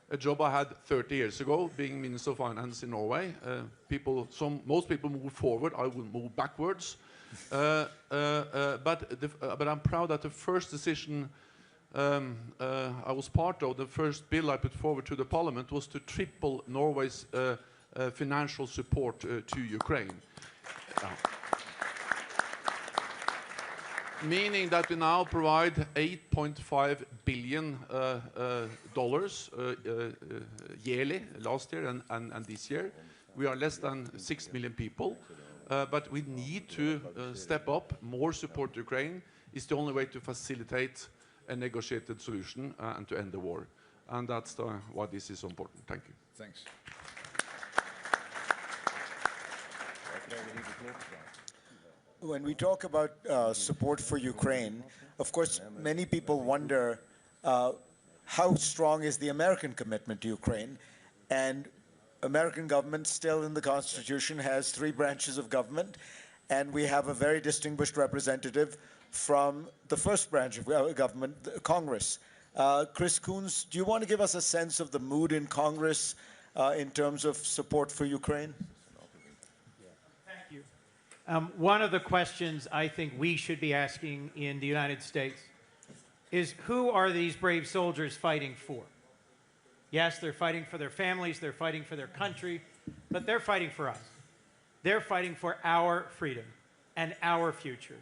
a job I had 30 years ago, being Minister of Finance in Norway. Most people move forward, I will move backwards. But I'm proud that the first decision I was part of, the first bill I put forward to the Parliament, was to triple Norway's financial support to Ukraine. Meaning that we now provide $8.5 billion yearly, last year and this year. We are less than 6 million people. but we need to step up, more support to Ukraine. Is the only way to facilitate a negotiated solution and to end the war. And that's why this is so important. Thank you. Thanks. When we talk about support for Ukraine, of course, many people wonder how strong is the American commitment to Ukraine? And American government still in the Constitution has 3 branches of government, and we have a very distinguished representative from the first branch of government, Congress. Chris Coons, do you want to give us a sense of the mood in Congress in terms of support for Ukraine? Thank you. One of the questions I think we should be asking in the United States is, who are these brave soldiers fighting for? Yes, they're fighting for their families, they're fighting for their country, but they're fighting for us. They're fighting for our freedom and our future.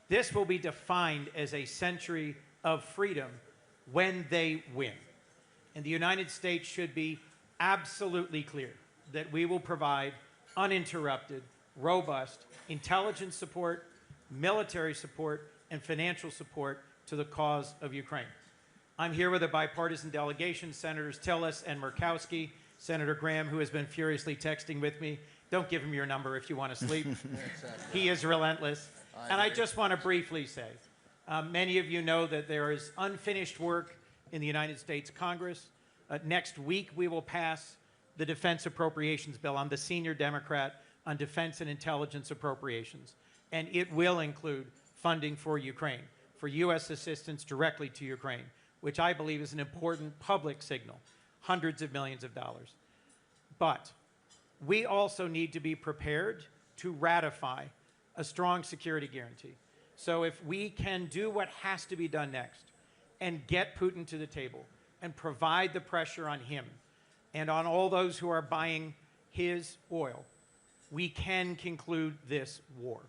This will be defined as a century of freedom when they win. And the United States should be absolutely clear that we will provide uninterrupted, robust intelligence support, military support, and financial support to the cause of Ukraine. I'm here with a bipartisan delegation, Senators Tillis and Murkowski, Senator Graham, who has been furiously texting with me. Don't give him your number if you want to sleep. He is relentless. And I just want to briefly say, many of you know that there is unfinished work in the United States Congress. Next week, we will pass the Defense Appropriations Bill. I'm the senior Democrat on Defense and Intelligence Appropriations. And it will include funding for Ukraine, for U.S. assistance directly to Ukraine, which I believe is an important public signal, hundreds of millions of dollars. But we also need to be prepared to ratify a strong security guarantee. So if we can do what has to be done next and get Putin to the table and provide the pressure on him and on all those who are buying his oil, we can conclude this war.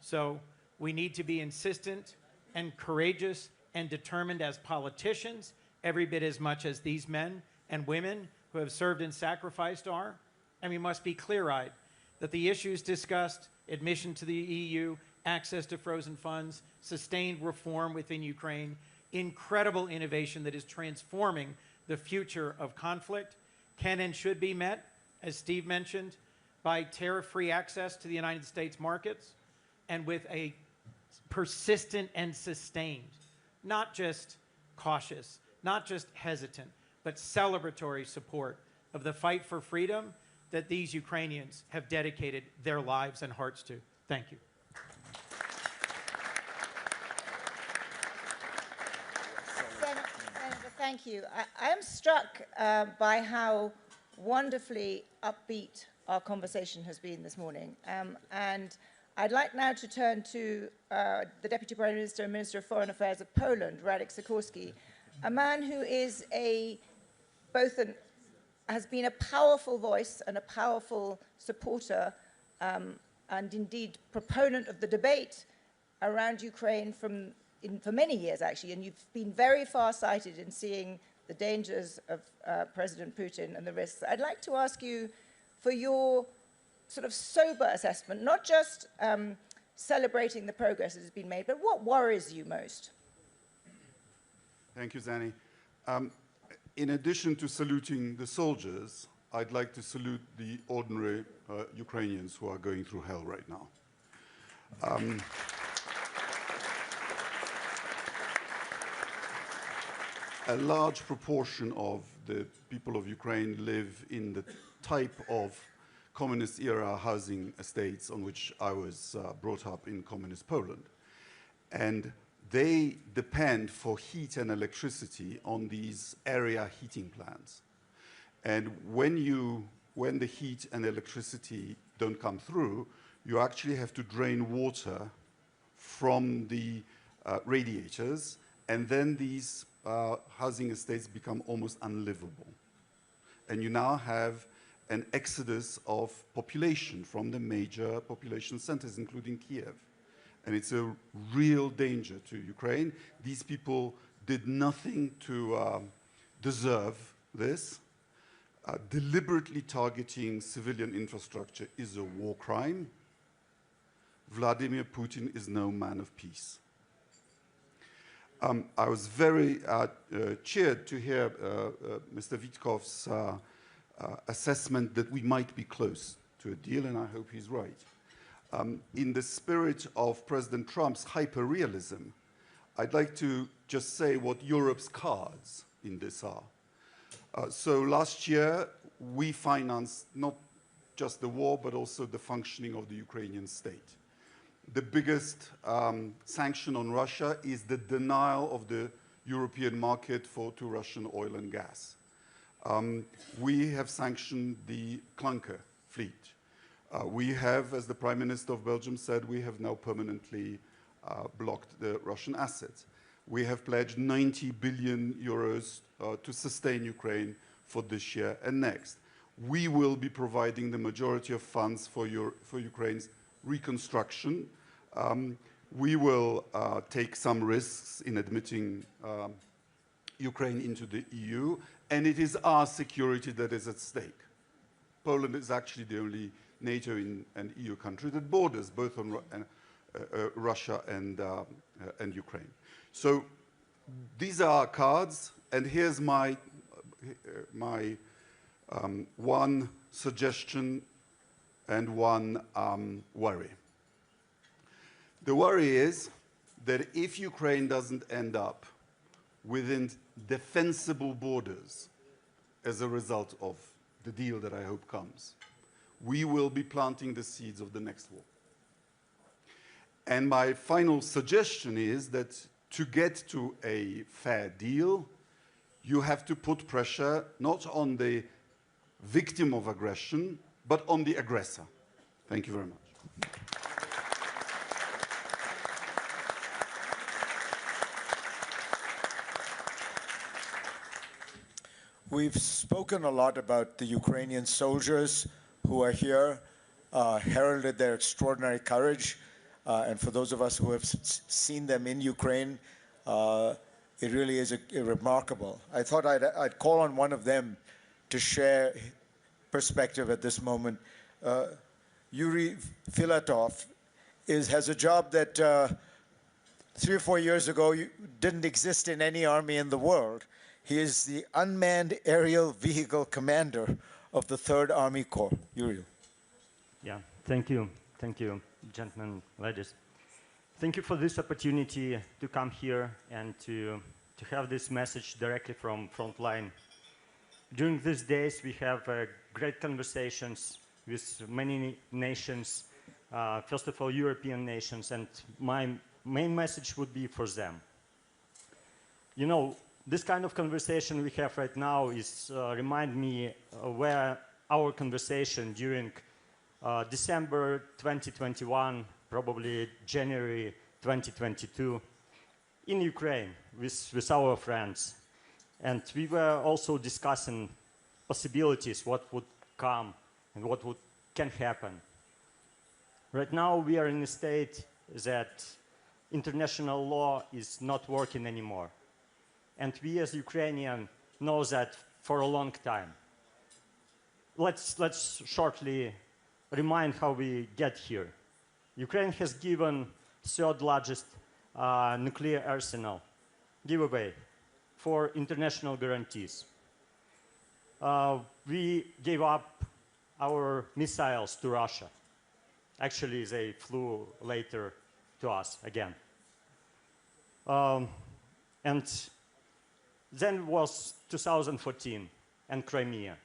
So we need to be insistent and courageous and determined as politicians, every bit as much as these men and women who have served and sacrificed are. And we must be clear-eyed that the issues discussed, admission to the EU, access to frozen funds, sustained reform within Ukraine, incredible innovation that is transforming the future of conflict, can and should be met, as Steve mentioned, by tariff-free access to the United States markets and with a persistent and sustained, not just cautious, not just hesitant, but celebratory support of the fight for freedom that these Ukrainians have dedicated their lives and hearts to. Thank you. Senator, thank you. I am struck by how wonderfully upbeat our conversation has been this morning. And I'd like now to turn to the Deputy Prime Minister and Minister of Foreign Affairs of Poland, Radek Sikorski, a man who is has been a powerful voice and a powerful supporter and indeed proponent of the debate around Ukraine for many years, actually. And you've been very far-sighted in seeing the dangers of President Putin and the risks. I'd like to ask you for your sort of sober assessment, not just celebrating the progress that has been made, but what worries you most? Thank you, Zanny. In addition to saluting the soldiers, I'd like to salute the ordinary Ukrainians who are going through hell right now. A large proportion of the people of Ukraine live in the type of communist-era housing estates on which I was brought up in communist Poland. And they depend for heat and electricity on these area heating plants. And when the heat and electricity don't come through, you actually have to drain water from the radiators, and then these housing estates become almost unlivable. And you now have an exodus of population from the major population centers, including Kiev. And it's a real danger to Ukraine. These people did nothing to deserve this. Deliberately targeting civilian infrastructure is a war crime. Vladimir Putin is no man of peace. I was very cheered to hear Mr. Witkoff's assessment that we might be close to a deal, and I hope he's right. In the spirit of President Trump's hyper-realism, I'd like to just say what Europe's cards in this are. So last year, we financed not just the war, but also the functioning of the Ukrainian state. The biggest sanction on Russia is the denial of the European market to Russian oil and gas. We have sanctioned the clunker fleet. We have, as the Prime Minister of Belgium said, we have now permanently blocked the Russian assets. We have pledged 90 billion euros to sustain Ukraine for this year and next. We will be providing the majority of funds for Ukraine's reconstruction. We will take some risks in admitting Ukraine into the EU, and it is our security that is at stake. Poland is actually the only NATO and EU country that borders both on Russia and Ukraine. So these are our cards, and here's my one suggestion and one worry. The worry is that if Ukraine doesn't end up within defensible borders as a result of the deal that I hope comes, we will be planting the seeds of the next war. And my final suggestion is that to get to a fair deal, you have to put pressure not on the victim of aggression, but on the aggressor. Thank you very much. We've spoken a lot about the Ukrainian soldiers who are here, heralded their extraordinary courage. And for those of us who have seen them in Ukraine, it really is remarkable. I thought I'd call on one of them to share perspective at this moment. Yuri Filatov has a job that 3 or 4 years ago didn't exist in any army in the world. He is the unmanned aerial vehicle commander of the 3rd Army Corps. Yuri. Yeah, thank you, gentlemen, ladies. Thank you for this opportunity to come here and to have this message directly from frontline. During these days, we have great conversations with many nations, first of all, European nations, and my main message would be for them. You know, this kind of conversation we have right now is remind me where our conversation during December 2021, probably January 2022, in Ukraine with our friends. And we were also discussing possibilities, what would come and what can happen. Right now we are in a state that international law is not working anymore. And we as Ukrainians know that for a long time. Let's shortly remind how we get here. Ukraine has given 3rd largest nuclear arsenal giveaway for international guarantees. We gave up our missiles to Russia. Actually, they flew later to us again. And then was 2014 and Crimea.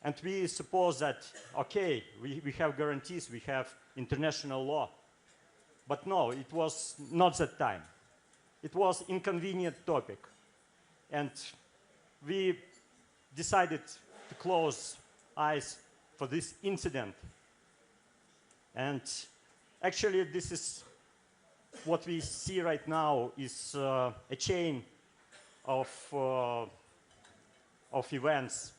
And we suppose that, okay, we have guarantees, we have international law. But no, it was not that time. It was inconvenient topic. And we decided to close eyes for this incident. And actually, this is what we see right now is a chain of events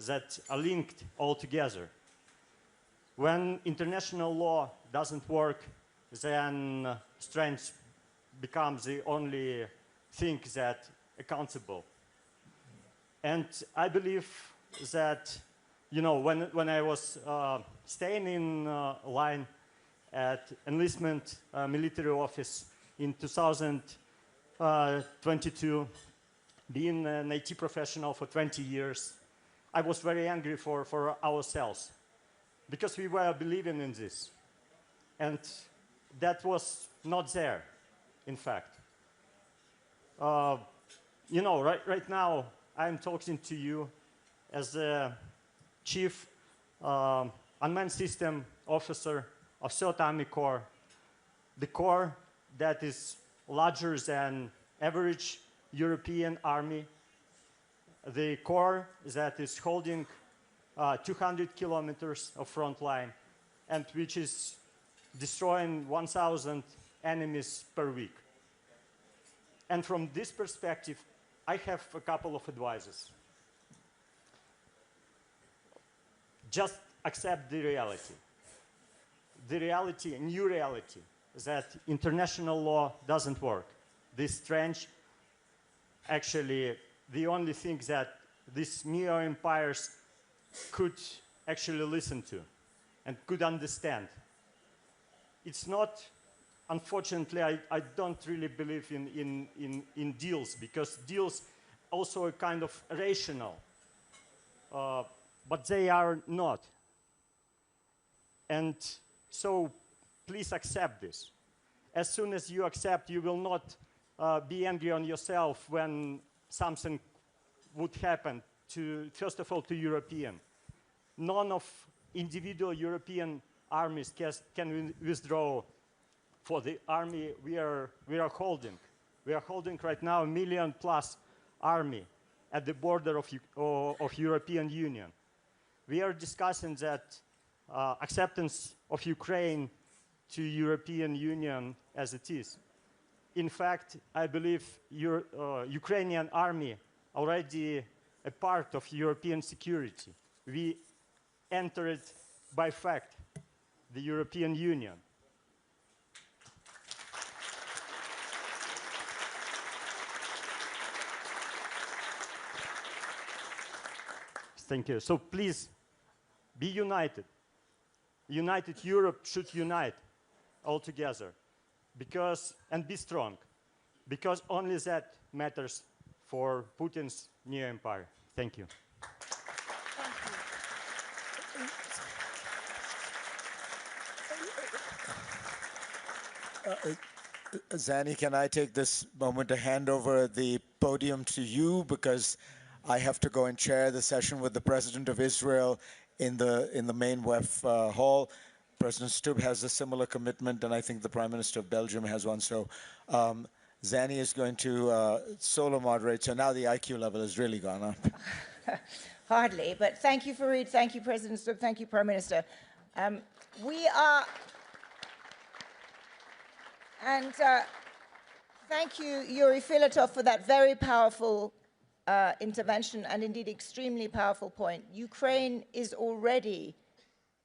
that are linked all together. When international law doesn't work, then strength becomes the only thing that accountable. And I believe that, you know, when I was staying in line at enlistment military office in 2022, being an IT professional for 20 years, I was very angry for ourselves because we were believing in this. And that was not there, in fact. You know, right now, I'm talking to you as a chief unmanned system officer of 3rd Army Corps, the corps that is larger than average European army, the corps that is holding 200 kilometers of front line and which is destroying 1,000 enemies per week. And from this perspective, I have a couple of advices. Just accept the reality. The reality, a new reality, is that international law doesn't work. This trench, actually, the only thing that these neo-empires could actually listen to and could understand. It's not, unfortunately, I don't really believe in deals, because deals also are kind of rational, but they are not. And so please accept this. As soon as you accept, you will not be angry on yourself when something would happen to, first of all, to European. None of individual European armies can withdraw for the army we are holding. We are holding right now 1 million+ army at the border of European Union. We are discussing that acceptance of Ukraine to European Union as it is. In fact, I believe Ukrainian army already a part of European security. We entered by fact the European Union. Thank you. So please, be united. United Europe should unite all together, and be strong, because only that matters for Putin's new empire. Thank you. Zanny, can I take this moment to hand over the podium to you, because I have to go and chair the session with the President of Israel in the main WEF hall. President Stubb has a similar commitment, and I think the Prime Minister of Belgium has one. So Zanny is going to solo moderate. So now the IQ level has really gone up. Hardly, but thank you, Fareed. Thank you, President Stubb. Thank you, Prime Minister. Thank you, Yuri Filatov, for that very powerful intervention, and indeed extremely powerful point. Ukraine is already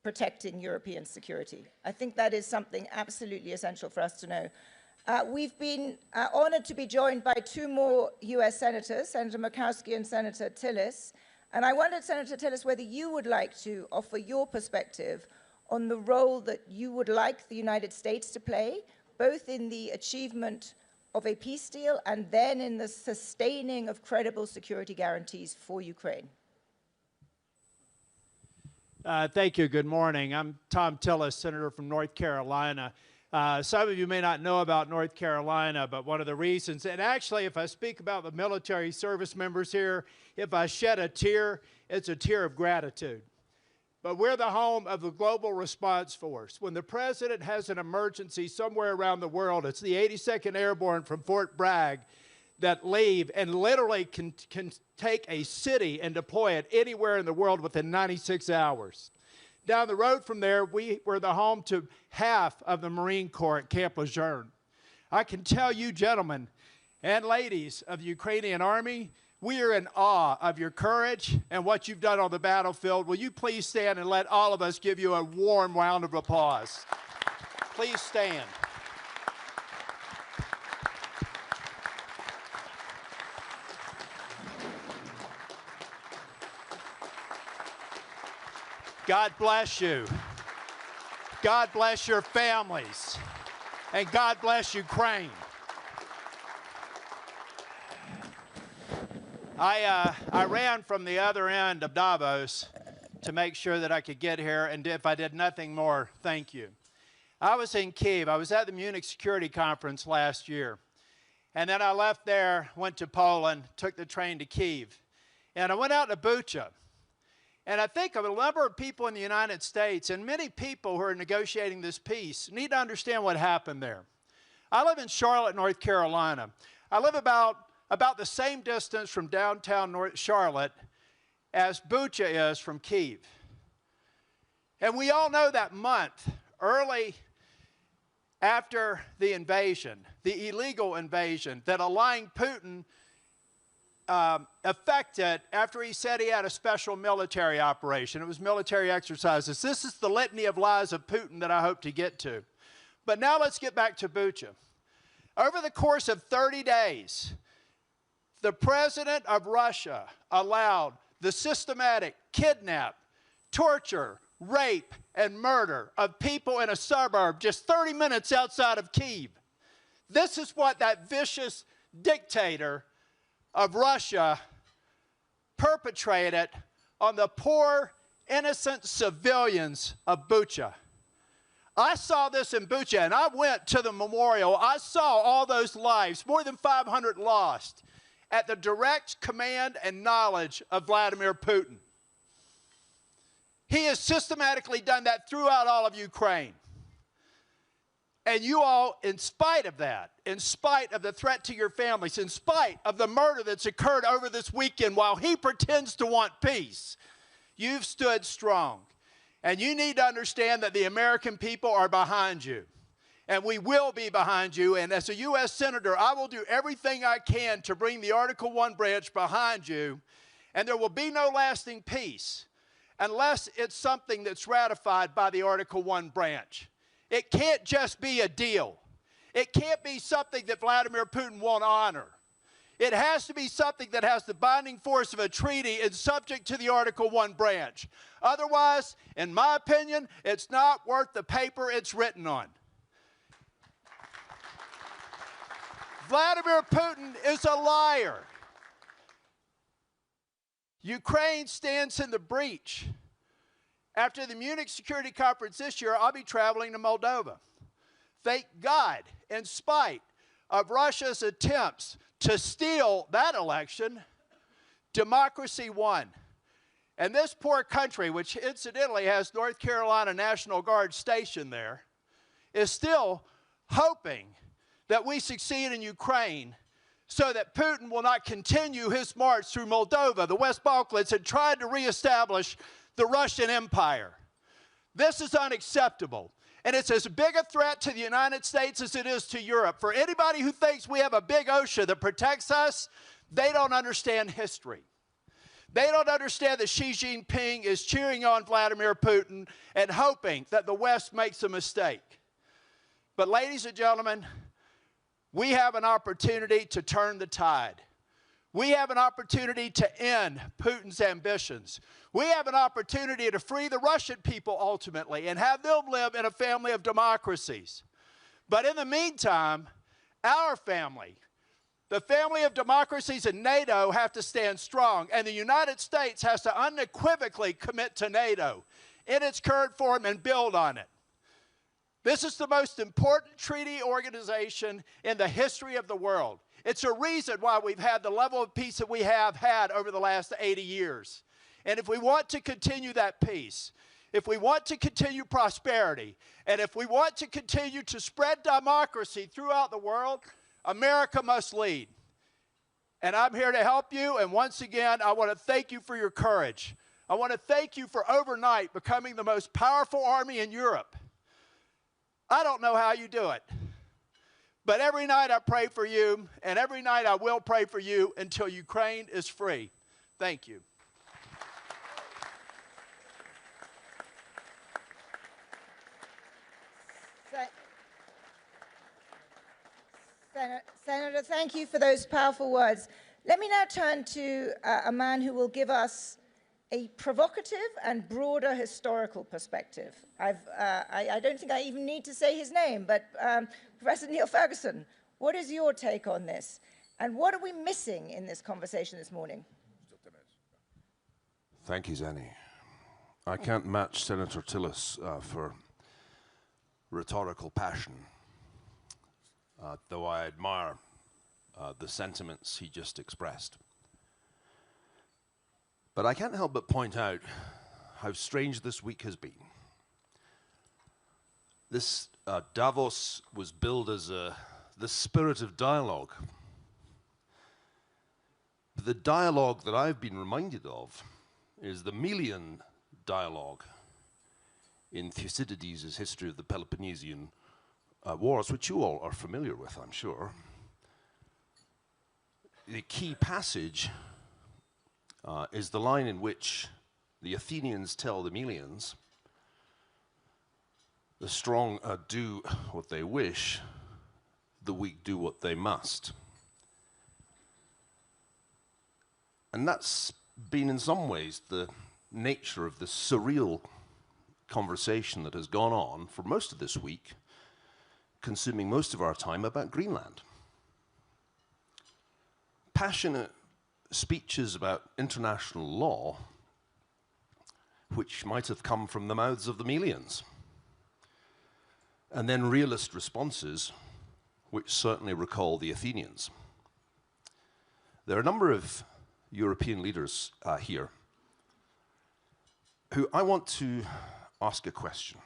protecting European security. I think that is something absolutely essential for us to know. We've been honored to be joined by 2 more US senators, Senator Murkowski and Senator Tillis. And I wondered, Senator Tillis, whether you would like to offer your perspective on the role that you would like the United States to play, both in the achievement of a peace deal and then in the sustaining of credible security guarantees for Ukraine. Thank you. Good morning. I'm Tom Tillis, Senator from North Carolina. Some of you may not know about North Carolina, but one of the reasons, and actually if I speak about the military service members here, if I shed a tear, it's a tear of gratitude. But we're the home of the Global Response Force. When the President has an emergency somewhere around the world, it's the 82nd Airborne from Fort Bragg that leave and literally can take a city and deploy it anywhere in the world within 96 hours. Down the road from there, we're the home to half of the Marine Corps at Camp Lejeune. I can tell you, gentlemen and ladies of the Ukrainian Army, we are in awe of your courage and what you've done on the battlefield. Will you please stand and let all of us give you a warm round of applause? Please stand. God bless you. God bless your families. And God bless Ukraine. I ran from the other end of Davos to make sure that I could get here, and if I did nothing more, thank you. I was in Kyiv. I was at the Munich Security Conference last year. And then I left there, went to Poland, took the train to Kyiv. And I went out to Bucha. And I think of a number of people in the United States, and many people who are negotiating this peace, need to understand what happened there. I live in Charlotte, North Carolina. I live about the same distance from downtown Charlotte as Bucha is from Kyiv. And we all know that month, early after the invasion, the illegal invasion that a lying Putin effected after he said he had a special military operation. It was military exercises. This is the litany of lies of Putin that I hope to get to. But now let's get back to Bucha. Over the course of 30 days, the president of Russia allowed the systematic kidnap, torture, rape, and murder of people in a suburb just 30 minutes outside of Kyiv. This is what that vicious dictator of Russia perpetrated on the poor, innocent civilians of Bucha. I saw this in Bucha, and I went to the memorial. I saw all those lives, more than 500 lost, at the direct command and knowledge of Vladimir Putin. He has systematically done that throughout all of Ukraine. And you all, in spite of that, in spite of the threat to your families, in spite of the murder that's occurred over this weekend while he pretends to want peace, you've stood strong. And you need to understand that the American people are behind you. And we will be behind you. And as a U.S. Senator, I will do everything I can to bring the Article 1 branch behind you. And there will be no lasting peace unless it's something that's ratified by the Article 1 branch. It can't just be a deal. It can't be something that Vladimir Putin won't honor. It has to be something that has the binding force of a treaty and subject to the Article 1 branch. Otherwise, in my opinion, it's not worth the paper it's written on. Vladimir Putin is a liar. Ukraine stands in the breach. After the Munich Security Conference this year, I'll be traveling to Moldova. Thank God, in spite of Russia's attempts to steal that election, democracy won. And this poor country, which incidentally has North Carolina National Guard stationed there, is still hoping that we succeed in Ukraine so that Putin will not continue his march through Moldova, the West Balkans, and tried to reestablish the Russian Empire. This is unacceptable. And it's as big a threat to the United States as it is to Europe. For anybody who thinks we have a big ocean that protects us, they don't understand history. They don't understand that Xi Jinping is cheering on Vladimir Putin and hoping that the West makes a mistake. But ladies and gentlemen, we have an opportunity to turn the tide. We have an opportunity to end Putin's ambitions. We have an opportunity to free the Russian people ultimately and have them live in a family of democracies. But in the meantime, our family, the family of democracies in NATO, have to stand strong, and the United States has to unequivocally commit to NATO in its current form and build on it. This is the most important treaty organization in the history of the world. It's a reason why we've had the level of peace that we have had over the last 80 years. And if we want to continue that peace, if we want to continue prosperity, and if we want to continue to spread democracy throughout the world, America must lead. And I'm here to help you, and once again, I want to thank you for your courage. I want to thank you for overnight becoming the most powerful army in Europe. I don't know how you do it. But every night I pray for you, and every night I will pray for you until Ukraine is free. Thank you. Senator, thank you for those powerful words. Let me now turn to a man who will give us a provocative and broader historical perspective. I don't think I even need to say his name, but Professor Neil Ferguson, what is your take on this? And what are we missing in this conversation this morning? Thank you, Zanny. I can't match Senator Tillis for rhetorical passion, though I admire the sentiments he just expressed. But I can't help but point out how strange this week has been. This Davos was billed as the spirit of dialogue. But the dialogue that I've been reminded of is the Melian dialogue in Thucydides' history of the Peloponnesian Wars, which you all are familiar with, I'm sure. The key passage is the line in which the Athenians tell the Melians, the strong do what they wish, the weak do what they must. And that's been in some ways the nature of the surreal conversation that has gone on for most of this week, consuming most of our time about Greenland. Passionate speeches about international law, which might have come from the mouths of the Melians, and then realist responses, which certainly recall the Athenians. There are a number of European leaders here who I want to ask a question.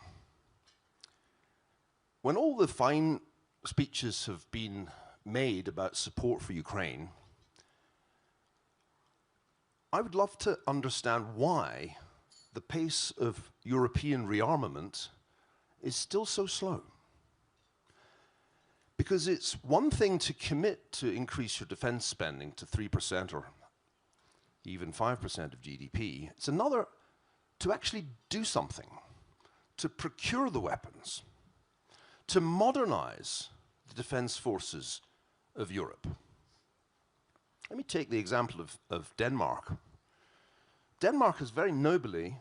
When all the fine speeches have been made about support for Ukraine, I would love to understand why the pace of European rearmament is still so slow. Because it's one thing to commit to increase your defense spending to 3% or even 5% of GDP. It's another to actually do something, to procure the weapons, to modernize the defense forces of Europe. Let me take the example of Denmark. Denmark has very nobly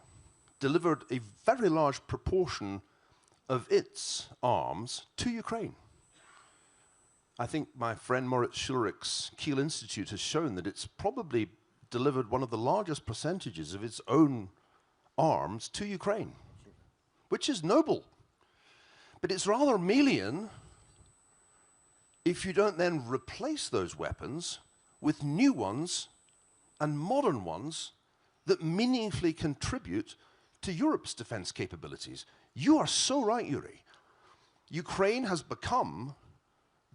delivered a very large proportion of its arms to Ukraine. I think my friend Moritz Schulrich's Kiel Institute has shown that it's probably delivered one of the largest percentages of its own arms to Ukraine, which is noble. But it's rather Melian if you don't then replace those weapons with new ones and modern ones that meaningfully contribute to Europe's defense capabilities. You are so right, Yuri. Ukraine has become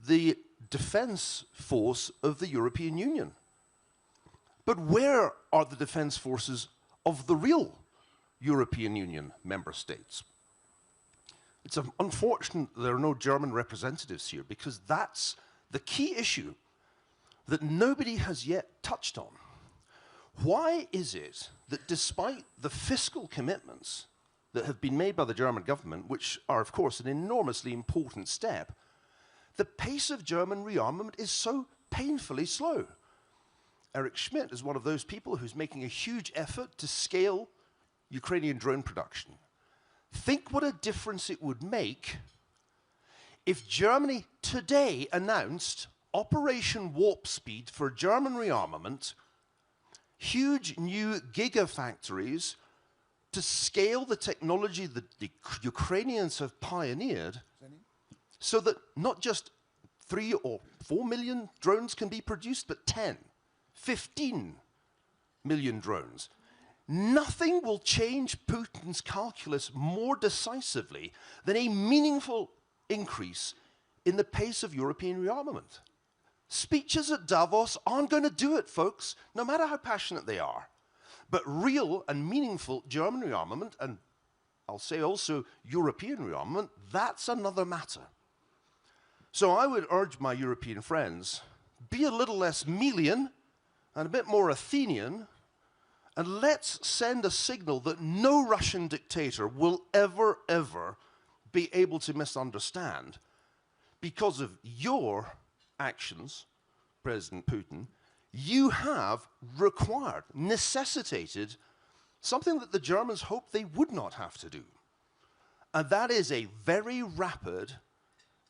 the defense force of the European Union. But where are the defense forces of the real European Union member states? It's unfortunate there are no German representatives here, because that's the key issue that nobody has yet touched on. Why is it that despite the fiscal commitments that have been made by the German government, which are of course an enormously important step, the pace of German rearmament is so painfully slow? Eric Schmidt is one of those people who's making a huge effort to scale Ukrainian drone production. Think what a difference it would make if Germany today announced Operation Warp Speed for German rearmament, huge new gigafactories to scale the technology that the Ukrainians have pioneered, so that not just 3 or 4 million drones can be produced, but 10, 15 million drones. Nothing will change Putin's calculus more decisively than a meaningful increase in the pace of European rearmament. Speeches at Davos aren't going to do it, folks, no matter how passionate they are. But real and meaningful German rearmament, and I'll say also European rearmament, that's another matter. So I would urge my European friends, be a little less Melian and a bit more Athenian, and let's send a signal that no Russian dictator will ever, ever be able to misunderstand. Because of your actions, President Putin, you have required, necessitated something that the Germans hoped they would not have to do. And that is a very rapid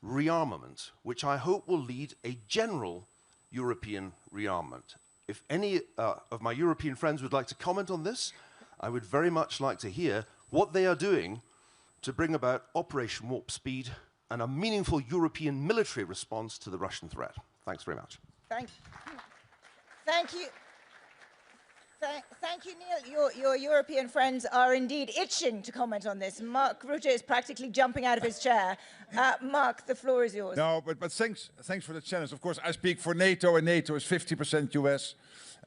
rearmament, which I hope will lead a general European rearmament. If any of my European friends would like to comment on this, I would very much like to hear what they are doing to bring about Operation Warp Speed and a meaningful European military response to the Russian threat. Thanks very much. Thank you. Thank you, Neil. Your European friends are indeed itching to comment on this. Mark Rutte is practically jumping out of his chair. Mark, the floor is yours. No, but thanks for the challenge. Of course, I speak for NATO, and NATO is 50% US,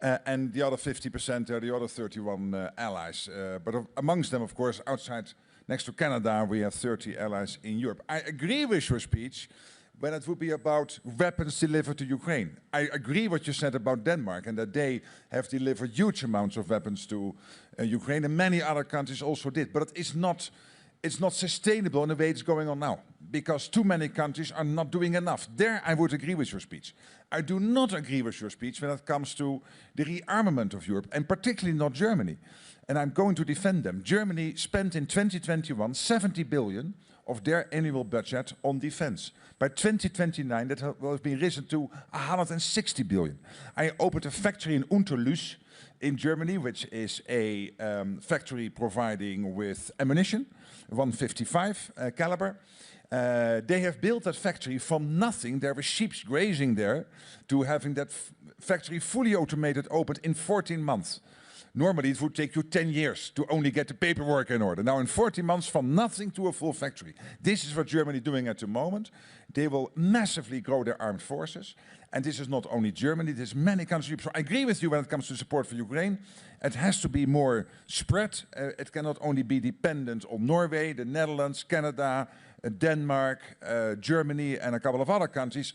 and the other 50% are the other 31 allies. But amongst them, of course, outside, next to Canada, we have 30 allies in Europe. I agree with your speech when it would be about weapons delivered to Ukraine. I agree what you said about Denmark, and that they have delivered huge amounts of weapons to Ukraine, and many other countries also did. But it's not sustainable in the way it's going on now, because too many countries are not doing enough. There I would agree with your speech. I do not agree with your speech when it comes to the rearmament of Europe, and particularly not Germany. And I'm going to defend them. Germany spent in 2021 70 billion of their annual budget on defense. By 2029, that will have been risen to 160 billion. I opened a factory in Unterlüß in Germany, which is a factory providing with ammunition, 155 caliber. They have built that factory from nothing. There were sheep grazing there to having that factory fully automated opened in 14 months. Normally, it would take you 10 years to only get the paperwork in order. Now, in 14 months, from nothing to a full factory. This is what Germany is doing at the moment. They will massively grow their armed forces. And this is not only Germany, there's many countries. So I agree with you when it comes to support for Ukraine. It has to be more spread. It cannot only be dependent on Norway, the Netherlands, Canada, Denmark, Germany, and a couple of other countries.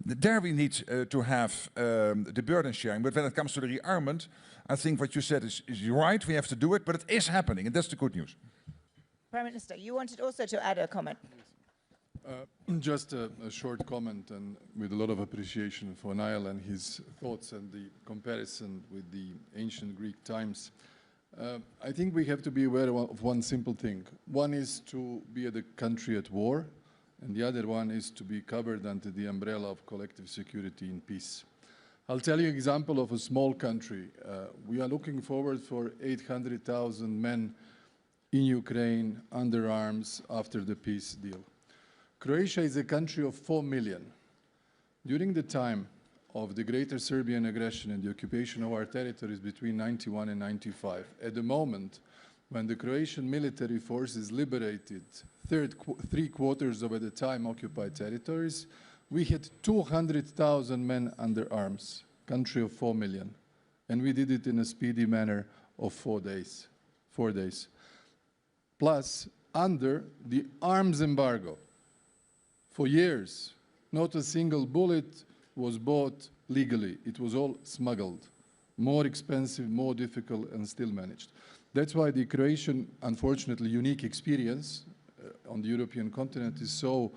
There we need to have the burden sharing. But when it comes to the rearmament, I think what you said is right. We have to do it, but it is happening, and that's the good news. Prime Minister, you wanted also to add a comment. Just a short comment, and with a lot of appreciation for Niall and his thoughts and the comparison with the ancient Greek times. I think we have to be aware of one simple thing. One is to be a country at war, and the other one is to be covered under the umbrella of collective security in peace. I'll tell you an example of a small country. We are looking forward for 800,000 men in Ukraine under arms after the peace deal. Croatia is a country of 4 million. During the time of the Greater Serbian aggression and the occupation of our territories between 91 and 95, at the moment when the Croatian military forces liberated 3/4 of at the time occupied territories, we had 200,000 men under arms, country of 4 million. And we did it in a speedy manner of 4 days. 4 days. Plus, under the arms embargo. For years, not a single bullet was bought legally. It was all smuggled. More expensive, more difficult, and still managed. That's why the Croatian, unfortunately, unique experience on the European continent is so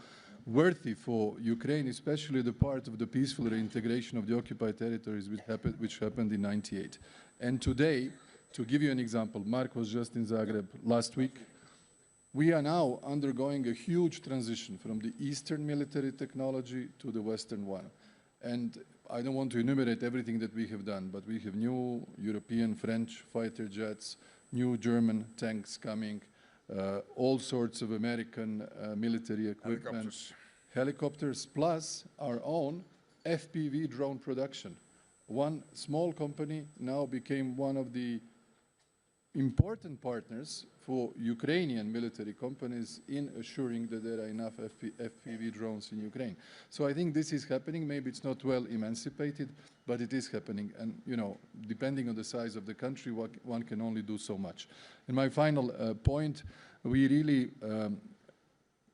worthy for Ukraine, especially the part of the peaceful reintegration of the occupied territories which happened in '98. And today, to give you an example, Mark was just in Zagreb last week. We are now undergoing a huge transition from the Eastern military technology to the Western one. And I don't want to enumerate everything that we have done, but we have new European, French fighter jets, new German tanks coming, all sorts of American military equipment, helicopters, plus our own FPV drone production. One small company now became one of the important partners for Ukrainian military companies in assuring that there are enough FPV drones in Ukraine. So I think this is happening. Maybe it's not well emancipated, but it is happening. And, you know, depending on the size of the country, one can only do so much. And my final point, we really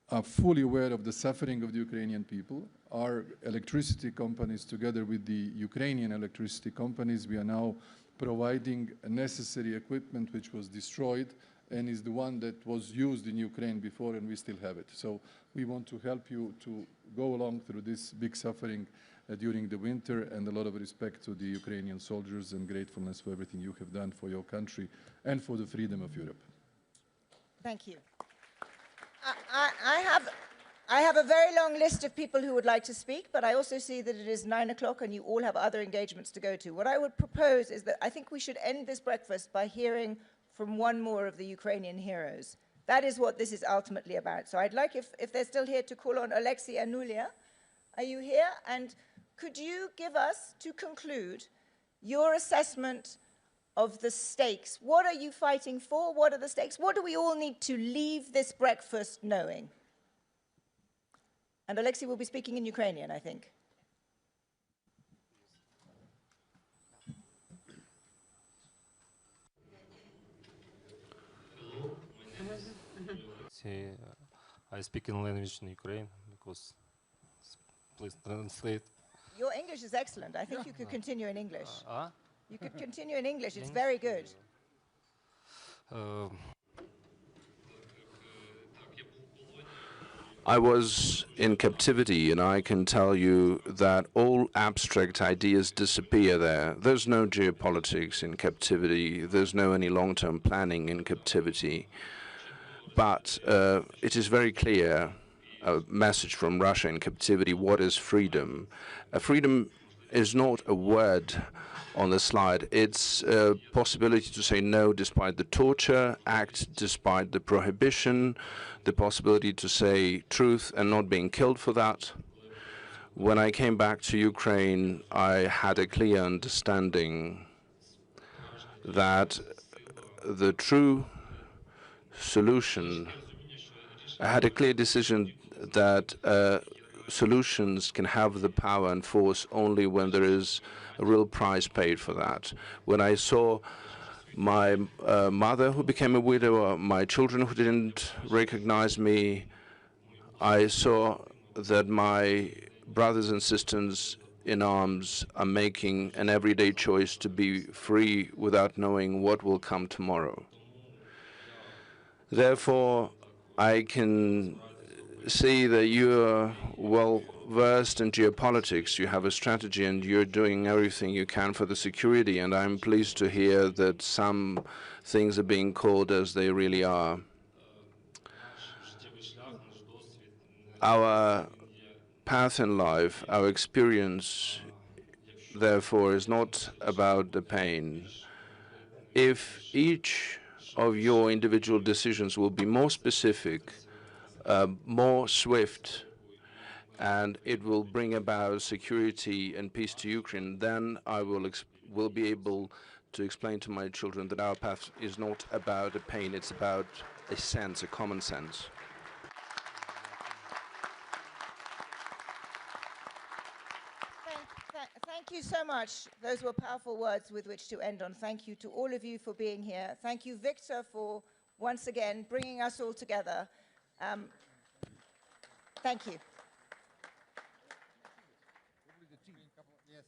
are fully aware of the suffering of the Ukrainian people. Our electricity companies, together with the Ukrainian electricity companies, we are now providing necessary equipment which was destroyed and is the one that was used in Ukraine before, and we still have it. So we want to help you to go along through this big suffering during the winter, and a lot of respect to the Ukrainian soldiers and gratefulness for everything you have done for your country and for the freedom of Europe. Thank you. I have a very long list of people who would like to speak, but I also see that it is 9 o'clock and you all have other engagements to go to. What I would propose is that I think we should end this breakfast by hearing from one more of the Ukrainian heroes. That is what this is ultimately about. So I'd like, if they're still here, to call on Alexei and Nulia. Are you here? And could you give us, to conclude, your assessment of the stakes? What are you fighting for? What are the stakes? What do we all need to leave this breakfast knowing? And Alexei will be speaking in Ukrainian, I think. I speak in language in Ukraine because please translate. Your English is excellent. I think you could continue in English. You could continue in English. It's very good. I was in captivity, and I can tell you that all abstract ideas disappear there. There's no geopolitics in captivity. There's no any long-term planning in captivity. But it is very clear, a message from Russia in captivity, what is freedom? Freedom is not a word on the slide. It's a possibility to say no despite the torture, act despite the prohibition, the possibility to say truth and not being killed for that. When I came back to Ukraine, I had a clear understanding that the true solution, I had a clear decision that solutions can have the power and force only when there is a real price paid for that. When I saw my mother who became a widow, my children who didn't recognize me, I saw that my brothers and sisters in arms are making an everyday choice to be free without knowing what will come tomorrow. Therefore, I can see that you're well versed in geopolitics. You have a strategy and you're doing everything you can for the security, and I'm pleased to hear that some things are being called as they really are. Our path in life, our experience, therefore, is not about the pain. If each of your individual decisions will be more specific, more swift, and it will bring about security and peace to Ukraine, then I will be able to explain to my children that our path is not about a pain, it's about a sense, a common sense. Thank you so much. Those were powerful words with which to end on. Thank you to all of you for being here. Thank you, Victor, for once again bringing us all together. Thank you. Yes.